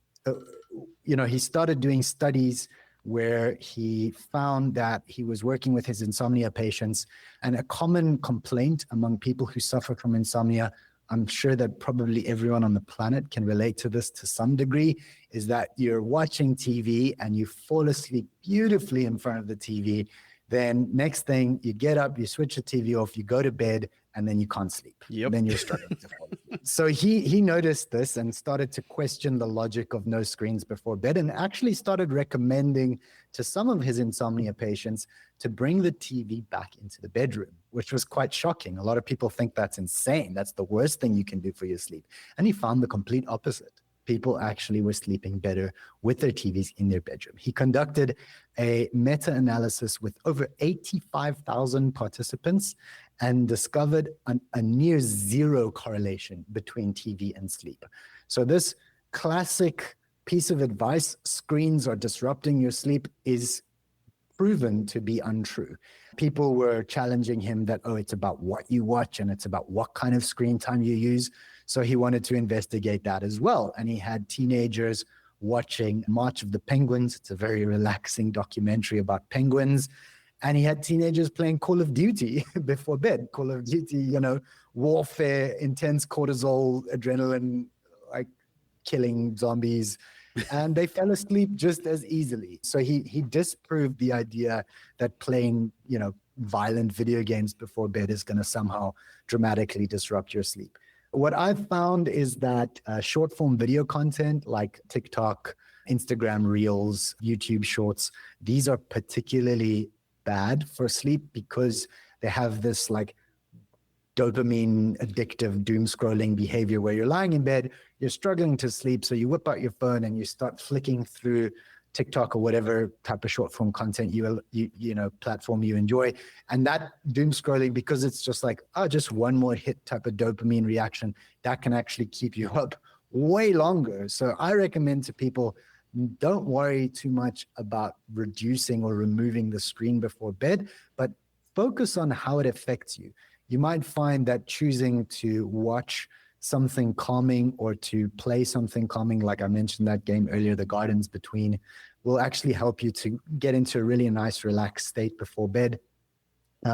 he started doing studies where he found that he was working with his insomnia patients, and a common complaint among people who suffer from insomnia, I'm sure that probably everyone on the planet can relate to this to some degree, is that you're watching TV and you fall asleep beautifully in front of the TV. Then next thing, you get up, you switch the TV off, you go to bed, and then you can't sleep. Yep. Then you're struggling to fall asleep. So he noticed this and started to question the logic of no screens before bed, and actually started recommending to some of his insomnia patients to bring the TV back into the bedroom, which was quite shocking. A lot of people think that's insane. That's the worst thing you can do for your sleep. And he found the complete opposite. People actually were sleeping better with their TVs in their bedroom. He conducted a meta-analysis with over 85,000 participants and discovered a near zero correlation between TV and sleep. So this classic piece of advice, screens are disrupting your sleep, is proven to be untrue. People were challenging him that, oh, it's about what you watch and it's about what kind of screen time you use. So he wanted to investigate that as well. And he had teenagers watching March of the Penguins. It's a very relaxing documentary about penguins. And he had teenagers playing Call of Duty before bed. Call of Duty, warfare, intense cortisol, adrenaline, like killing zombies. And they fell asleep just as easily. So he disproved the idea that playing, violent video games before bed is going to somehow dramatically disrupt your sleep. What I've found is that short form video content like TikTok, Instagram Reels, YouTube Shorts, these are particularly bad for sleep because they have this like dopamine addictive doom scrolling behavior where you're lying in bed, you're struggling to sleep. So you whip out your phone and you start flicking through TikTok or whatever type of short form content platform you enjoy. And that doom scrolling, because it's just like, just one more hit type of dopamine reaction, that can actually keep you up way longer. So I recommend to people, don't worry too much about reducing or removing the screen before bed, but focus on how it affects you. You might find that choosing to watch something calming or to play something calming, like I mentioned that game earlier, The Gardens Between, will actually help you to get into a really nice, relaxed state before bed.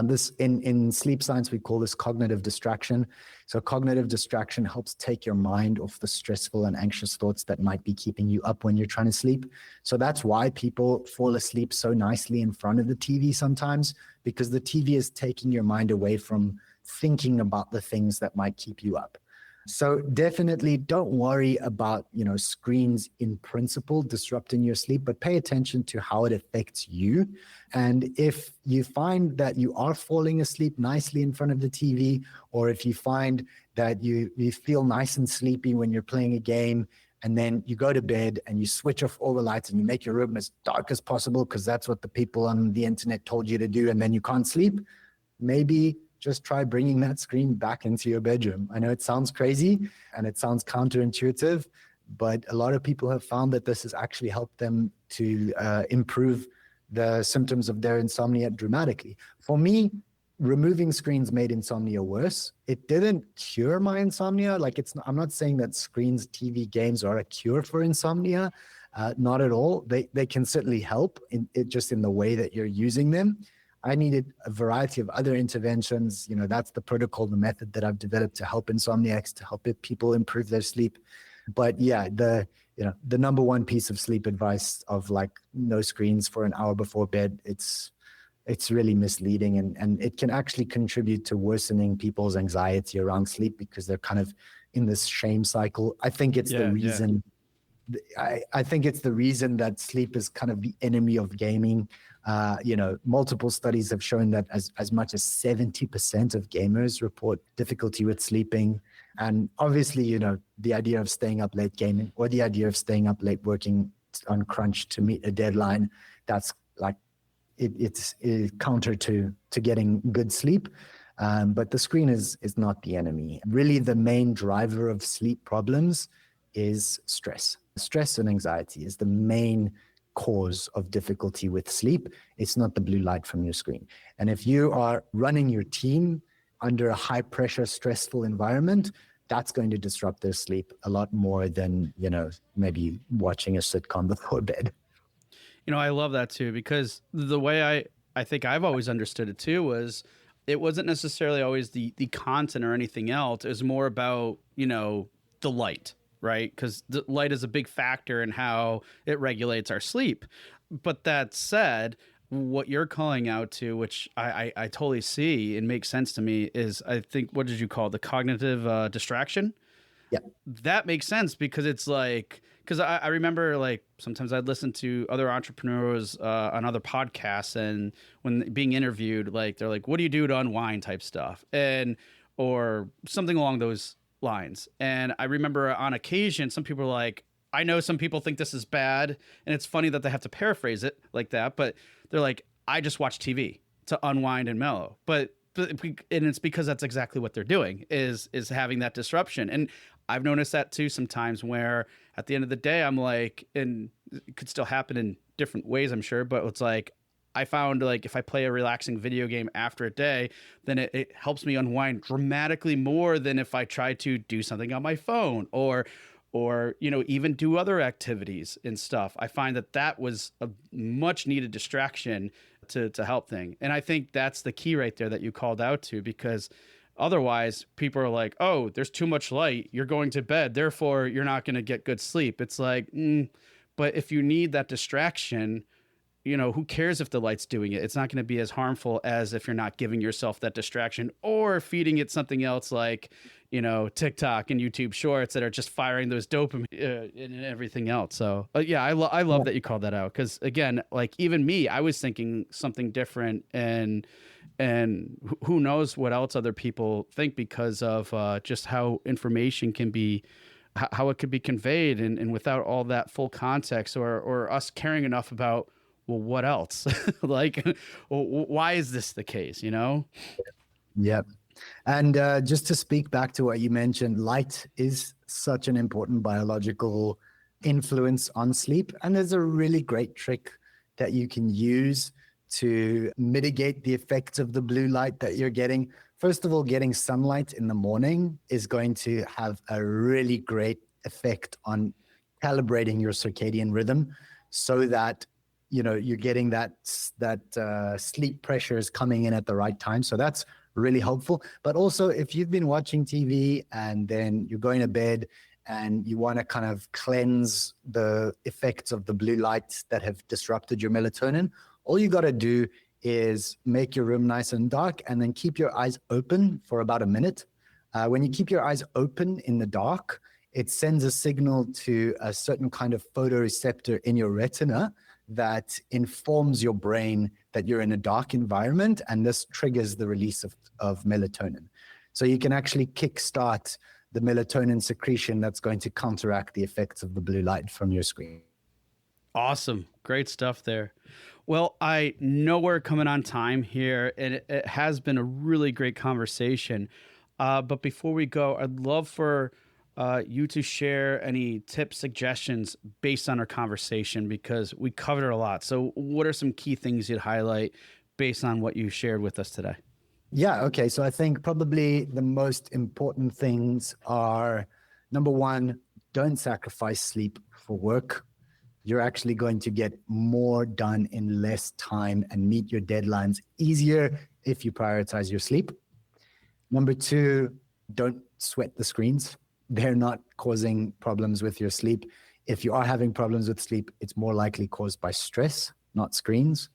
This in sleep science, we call this cognitive distraction. So cognitive distraction helps take your mind off the stressful and anxious thoughts that might be keeping you up when you're trying to sleep. So that's why people fall asleep so nicely in front of the TV sometimes, because the TV is taking your mind away from thinking about the things that might keep you up. So definitely don't worry about, screens in principle disrupting your sleep, but pay attention to how it affects you. And if you find that you are falling asleep nicely in front of the TV, or if you find that you feel nice and sleepy when you're playing a game, and then you go to bed and you switch off all the lights and you make your room as dark as possible because that's what the people on the internet told you to do, and then you can't sleep, maybe just try bringing that screen back into your bedroom. I know it sounds crazy and it sounds counterintuitive, but a lot of people have found that this has actually helped them to improve the symptoms of their insomnia dramatically. For me, removing screens made insomnia worse. It didn't cure my insomnia. I'm not saying that screens, TV, games are a cure for insomnia. Not at all. They can certainly help just in the way that you're using them. I needed a variety of other interventions. That's the protocol, the method that I've developed to help insomniacs, to help people improve their sleep. But yeah, the number one piece of sleep advice of like no screens for an hour before bed, it's really misleading, and it can actually contribute to worsening people's anxiety around sleep because they're kind of in this shame cycle. I think it's the reason. I think it's the reason that sleep is kind of the enemy of gaming. Multiple studies have shown that as much as 70% of gamers report difficulty with sleeping. And obviously, the idea of staying up late gaming or the idea of staying up late working on crunch to meet a deadline, that's like, it's counter to getting good sleep. But the screen is not the enemy. Really, the main driver of sleep problems is stress. Stress and anxiety is the main cause of difficulty with sleep. It's not the blue light from your screen. And if you are running your team under a high pressure, stressful environment, that's going to disrupt their sleep a lot more than, maybe watching a sitcom before bed. I love that too, because the way I think I've always understood it too was it wasn't necessarily always the content or anything else. It was more about, the light, right? Because the light is a big factor in how it regulates our sleep. But that said, what you're calling out to, which I totally see and makes sense to me, is I think, what did you call it? The cognitive distraction? Yeah. That makes sense because it's like, because I remember like sometimes I'd listen to other entrepreneurs on other podcasts, and when being interviewed, like they're like, what do you do to unwind type stuff, and or something along those lines. And I remember on occasion some people are like, I know some people think this is bad, and it's funny that they have to paraphrase it like that, but they're like, I just watch TV to unwind and mellow. But and it's because that's exactly what they're doing, is having that disruption. And I've noticed that too sometimes, where at the end of the day I'm like, and it could still happen in different ways, I'm sure, but it's like I found like if I play a relaxing video game after a day, then it helps me unwind dramatically more than if I try to do something on my phone, or even do other activities and stuff. I find that that was a much needed distraction to help thing. And I think that's the key right there that you called out to, because otherwise people are like, oh, there's too much light, you're going to bed, therefore you're not going to get good sleep. It's like, but if you need that distraction, who cares if the light's doing it? It's not going to be as harmful as if you're not giving yourself that distraction or feeding it something else like, TikTok and YouTube shorts that are just firing those dopamine and everything else. So yeah, I love that you called that out. Cause again, like even me, I was thinking something different, and who knows what else other people think because of just how information can be, how it could be conveyed, and without all that full context, or us caring enough about, well, what else? Like, why is this the case? Yep. And just to speak back to what you mentioned, light is such an important biological influence on sleep. And there's a really great trick that you can use to mitigate the effects of the blue light that you're getting. First of all, getting sunlight in the morning is going to have a really great effect on calibrating your circadian rhythm, so that you're getting that sleep pressure is coming in at the right time. So that's really helpful. But also, if you've been watching TV and then you're going to bed and you want to kind of cleanse the effects of the blue lights that have disrupted your melatonin, all you got to do is make your room nice and dark and then keep your eyes open for about a minute. When you keep your eyes open in the dark, it sends a signal to a certain kind of photoreceptor in your retina that informs your brain that you're in a dark environment, and this triggers the release of melatonin. So you can actually kickstart the melatonin secretion that's going to counteract the effects of the blue light from your screen. Awesome. Great stuff there. Well, I know we're coming on time here, and it has been a really great conversation. But before we go, I'd love for you to share any tips, suggestions based on our conversation, because we covered a lot. So what are some key things you'd highlight based on what you shared with us today? Yeah, okay. So I think probably the most important things are, number one, don't sacrifice sleep for work. You're actually going to get more done in less time and meet your deadlines easier if you prioritize your sleep. Number two, don't sweat the screens. They're not causing problems with your sleep. If you are having problems with sleep, it's more likely caused by stress, not screens.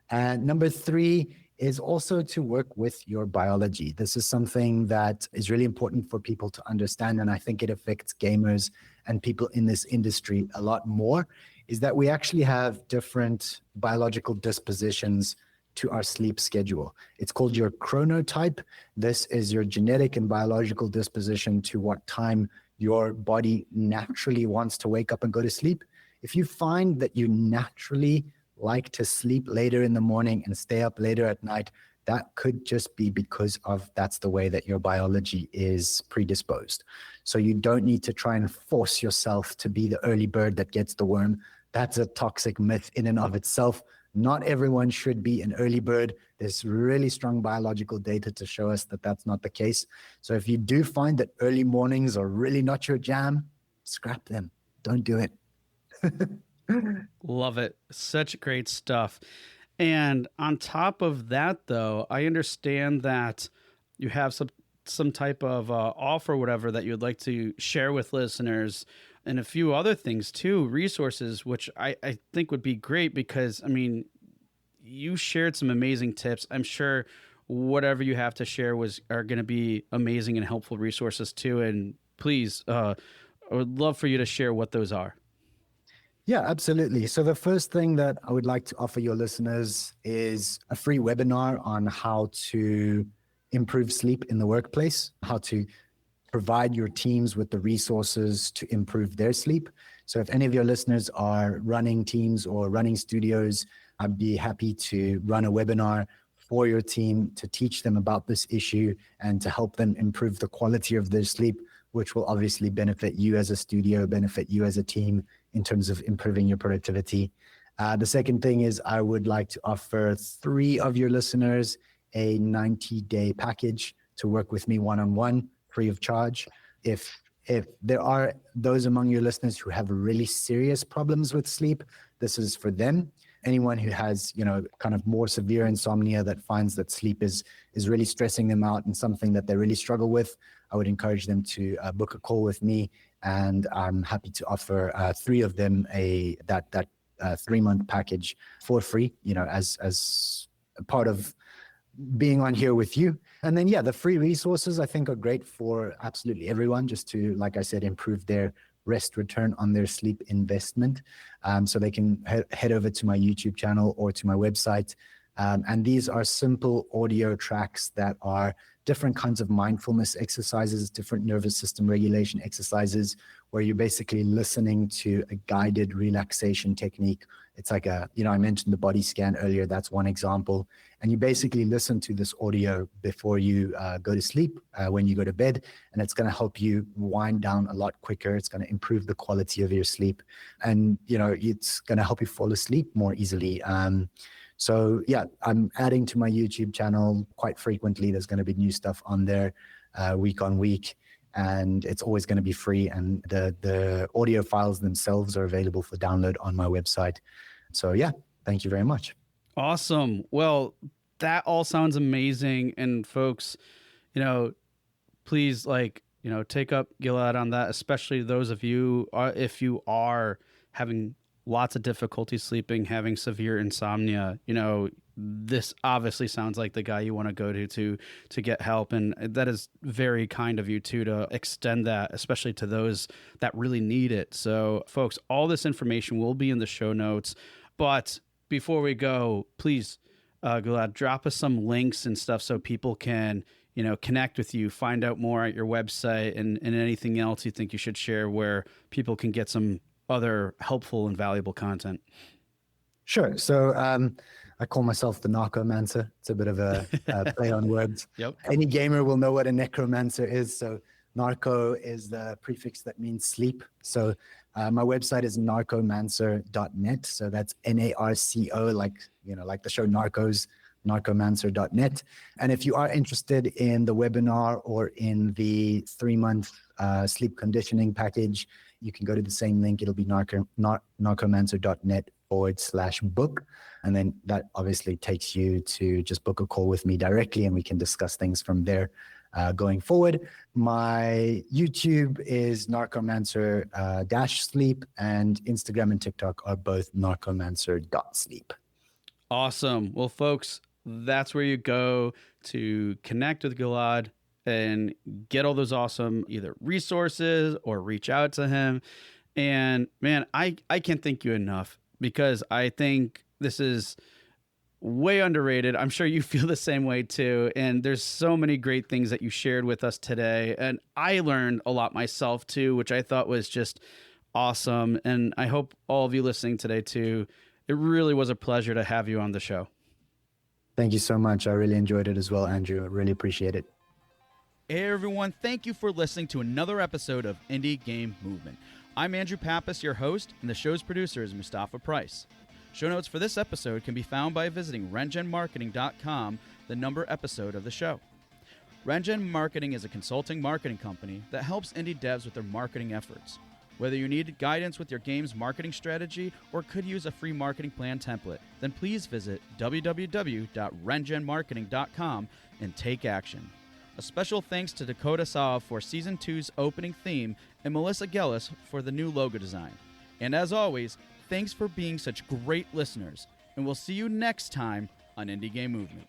And number three is also to work with your biology. This is something that is really important for people to understand, and I think it affects gamers and people in this industry a lot more, is that we actually have different biological dispositions to our sleep schedule. It's called your chronotype. This is your genetic and biological disposition to what time your body naturally wants to wake up and go to sleep. If you find that you naturally like to sleep later in the morning and stay up later at night, that could just be because of that's the way that your biology is predisposed. So you don't need to try and force yourself to be the early bird that gets the worm. That's a toxic myth in and of itself. Not everyone should be an early bird. There's really strong biological data to show us that that's not the case. So if you do find that early mornings are really not your jam, scrap them. Don't do it. Love it. Such great stuff. And on top of that, though, I understand that you have some type of offer, or whatever, that you'd like to share with listeners, and a few other things too, resources, which I think would be great because, I mean, you shared some amazing tips. I'm sure whatever you have to share are going to be amazing and helpful resources too. And please, I would love for you to share what those are. Yeah, absolutely. So the first thing that I would like to offer your listeners is a free webinar on how to improve sleep in the workplace, how to provide your teams with the resources to improve their sleep. So if any of your listeners are running teams or running studios, I'd be happy to run a webinar for your team to teach them about this issue and to help them improve the quality of their sleep, which will obviously benefit you as a studio, benefit you as a team in terms of improving your productivity. The second thing is I would like to offer 3 of your listeners a 90-day package to work with me one-on-one, free of charge. If there are those among your listeners who have really serious problems with sleep, this is for them. Anyone who has, kind of more severe insomnia that finds that sleep is really stressing them out and something that they really struggle with, I would encourage them to book a call with me, and I'm happy to offer 3 of them that 3-month package for free, as a part of being on here with you. And then, yeah, the free resources I think are great for absolutely everyone, just to, like I said, improve their rest return on their sleep investment. So they can head over to my YouTube channel or to my website. And these are simple audio tracks that are different kinds of mindfulness exercises, different nervous system regulation exercises, where you're basically listening to a guided relaxation technique. It's like I mentioned the body scan earlier. That's one example. And you basically listen to this audio before you go to sleep, when you go to bed, and it's going to help you wind down a lot quicker. It's going to improve the quality of your sleep, and it's going to help you fall asleep more easily. So yeah, I'm adding to my YouTube channel quite frequently. There's going to be new stuff on there week on week, and it's always going to be free. And the audio files themselves are available for download on my website. So yeah, thank you very much. Awesome. Well, that all sounds amazing. And folks, please, take up Gilad on that, especially those of you, if you are having lots of difficulty sleeping, having severe insomnia, this obviously sounds like the guy you want to go to get help. And that is very kind of you too, to extend that, especially to those that really need it. So folks, all this information will be in the show notes. But before we go, please, Gilad, drop us some links and stuff so people can, connect with you, find out more at your website, and anything else you think you should share where people can get some other helpful and valuable content. Sure. So I call myself the narcomancer. It's a bit of a play on words. Yep. Any gamer will know what a necromancer is. So narco is the prefix that means sleep. So my website is narcomancer.net. So that's NARCO, like the show Narcos, narcomancer.net. And if you are interested in the webinar or in the 3-month sleep conditioning package, you can go to the same link. It'll be narcomancer.net/book. And then that obviously takes you to just book a call with me directly, and we can discuss things from there going forward. My YouTube is narcomancer-sleep, and Instagram and TikTok are both narcomancer.sleep. Awesome. Well, folks, that's where you go to connect with Gilad and get all those awesome either resources or reach out to him. And man, I can't thank you enough, because I think this is way underrated. I'm sure you feel the same way too. And there's so many great things that you shared with us today. And I learned a lot myself too, which I thought was just awesome. And I hope all of you listening today too, it really was a pleasure to have you on the show. Thank you so much. I really enjoyed it as well, Andrew. I really appreciate it. Hey everyone, thank you for listening to another episode of Indie Game Movement. I'm Andrew Pappas, your host, and the show's producer is Mustafa Price. Show notes for this episode can be found by visiting rengenmarketing.com, the number episode of the show. Rengen Marketing is a consulting marketing company that helps indie devs with their marketing efforts. Whether you need guidance with your game's marketing strategy or could use a free marketing plan template, then please visit www.rengenmarketing.com and take action. A special thanks to Dakota Saw for Season 2's opening theme and Melissa Gellis for the new logo design. And as always, thanks for being such great listeners, and we'll see you next time on Indie Game Movement.